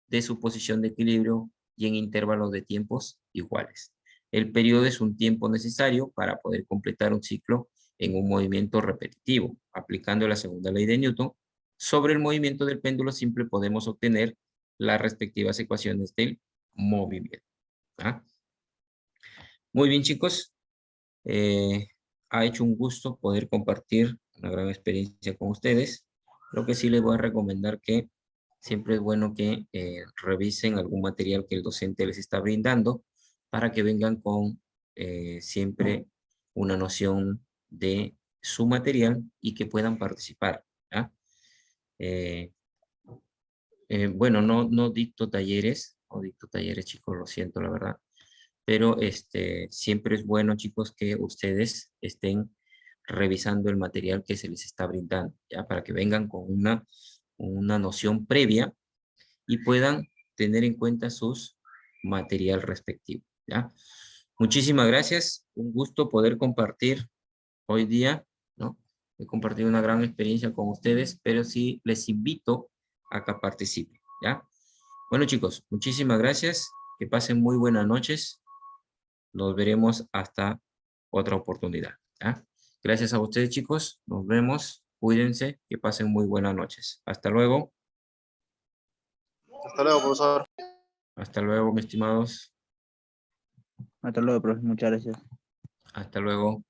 de su posición de equilibrio y en intervalos de tiempos iguales. El periodo es un tiempo necesario para poder completar un ciclo en un movimiento repetitivo. Aplicando la segunda ley de Newton, sobre el movimiento del péndulo simple podemos obtener las respectivas ecuaciones del movimiento. ¿Ah? Muy bien, chicos. Ha hecho un gusto poder compartir una gran experiencia con ustedes. Lo que sí les voy a recomendar que siempre es bueno que revisen algún material que el docente les está brindando para que vengan con siempre una noción de su material y que puedan participar. ¿Ya? Bueno, no dicto talleres, chicos, lo siento, la verdad. Pero siempre es bueno, chicos, que ustedes estén revisando el material que se les está brindando, ¿ya? Para que vengan con una noción previa y puedan tener en cuenta sus material respectivo, ¿ya? Muchísimas gracias, un gusto poder compartir hoy día, ¿no? He compartido una gran experiencia con ustedes, pero sí les invito a que participen, ¿ya? Bueno, chicos, muchísimas gracias, que pasen muy buenas noches. Nos veremos hasta otra oportunidad, ¿ya? Gracias a ustedes, chicos. Nos vemos. Cuídense. Que pasen muy buenas noches. Hasta luego. Hasta luego, profesor. Hasta luego, mis estimados. Hasta luego, profe. Muchas gracias. Hasta luego.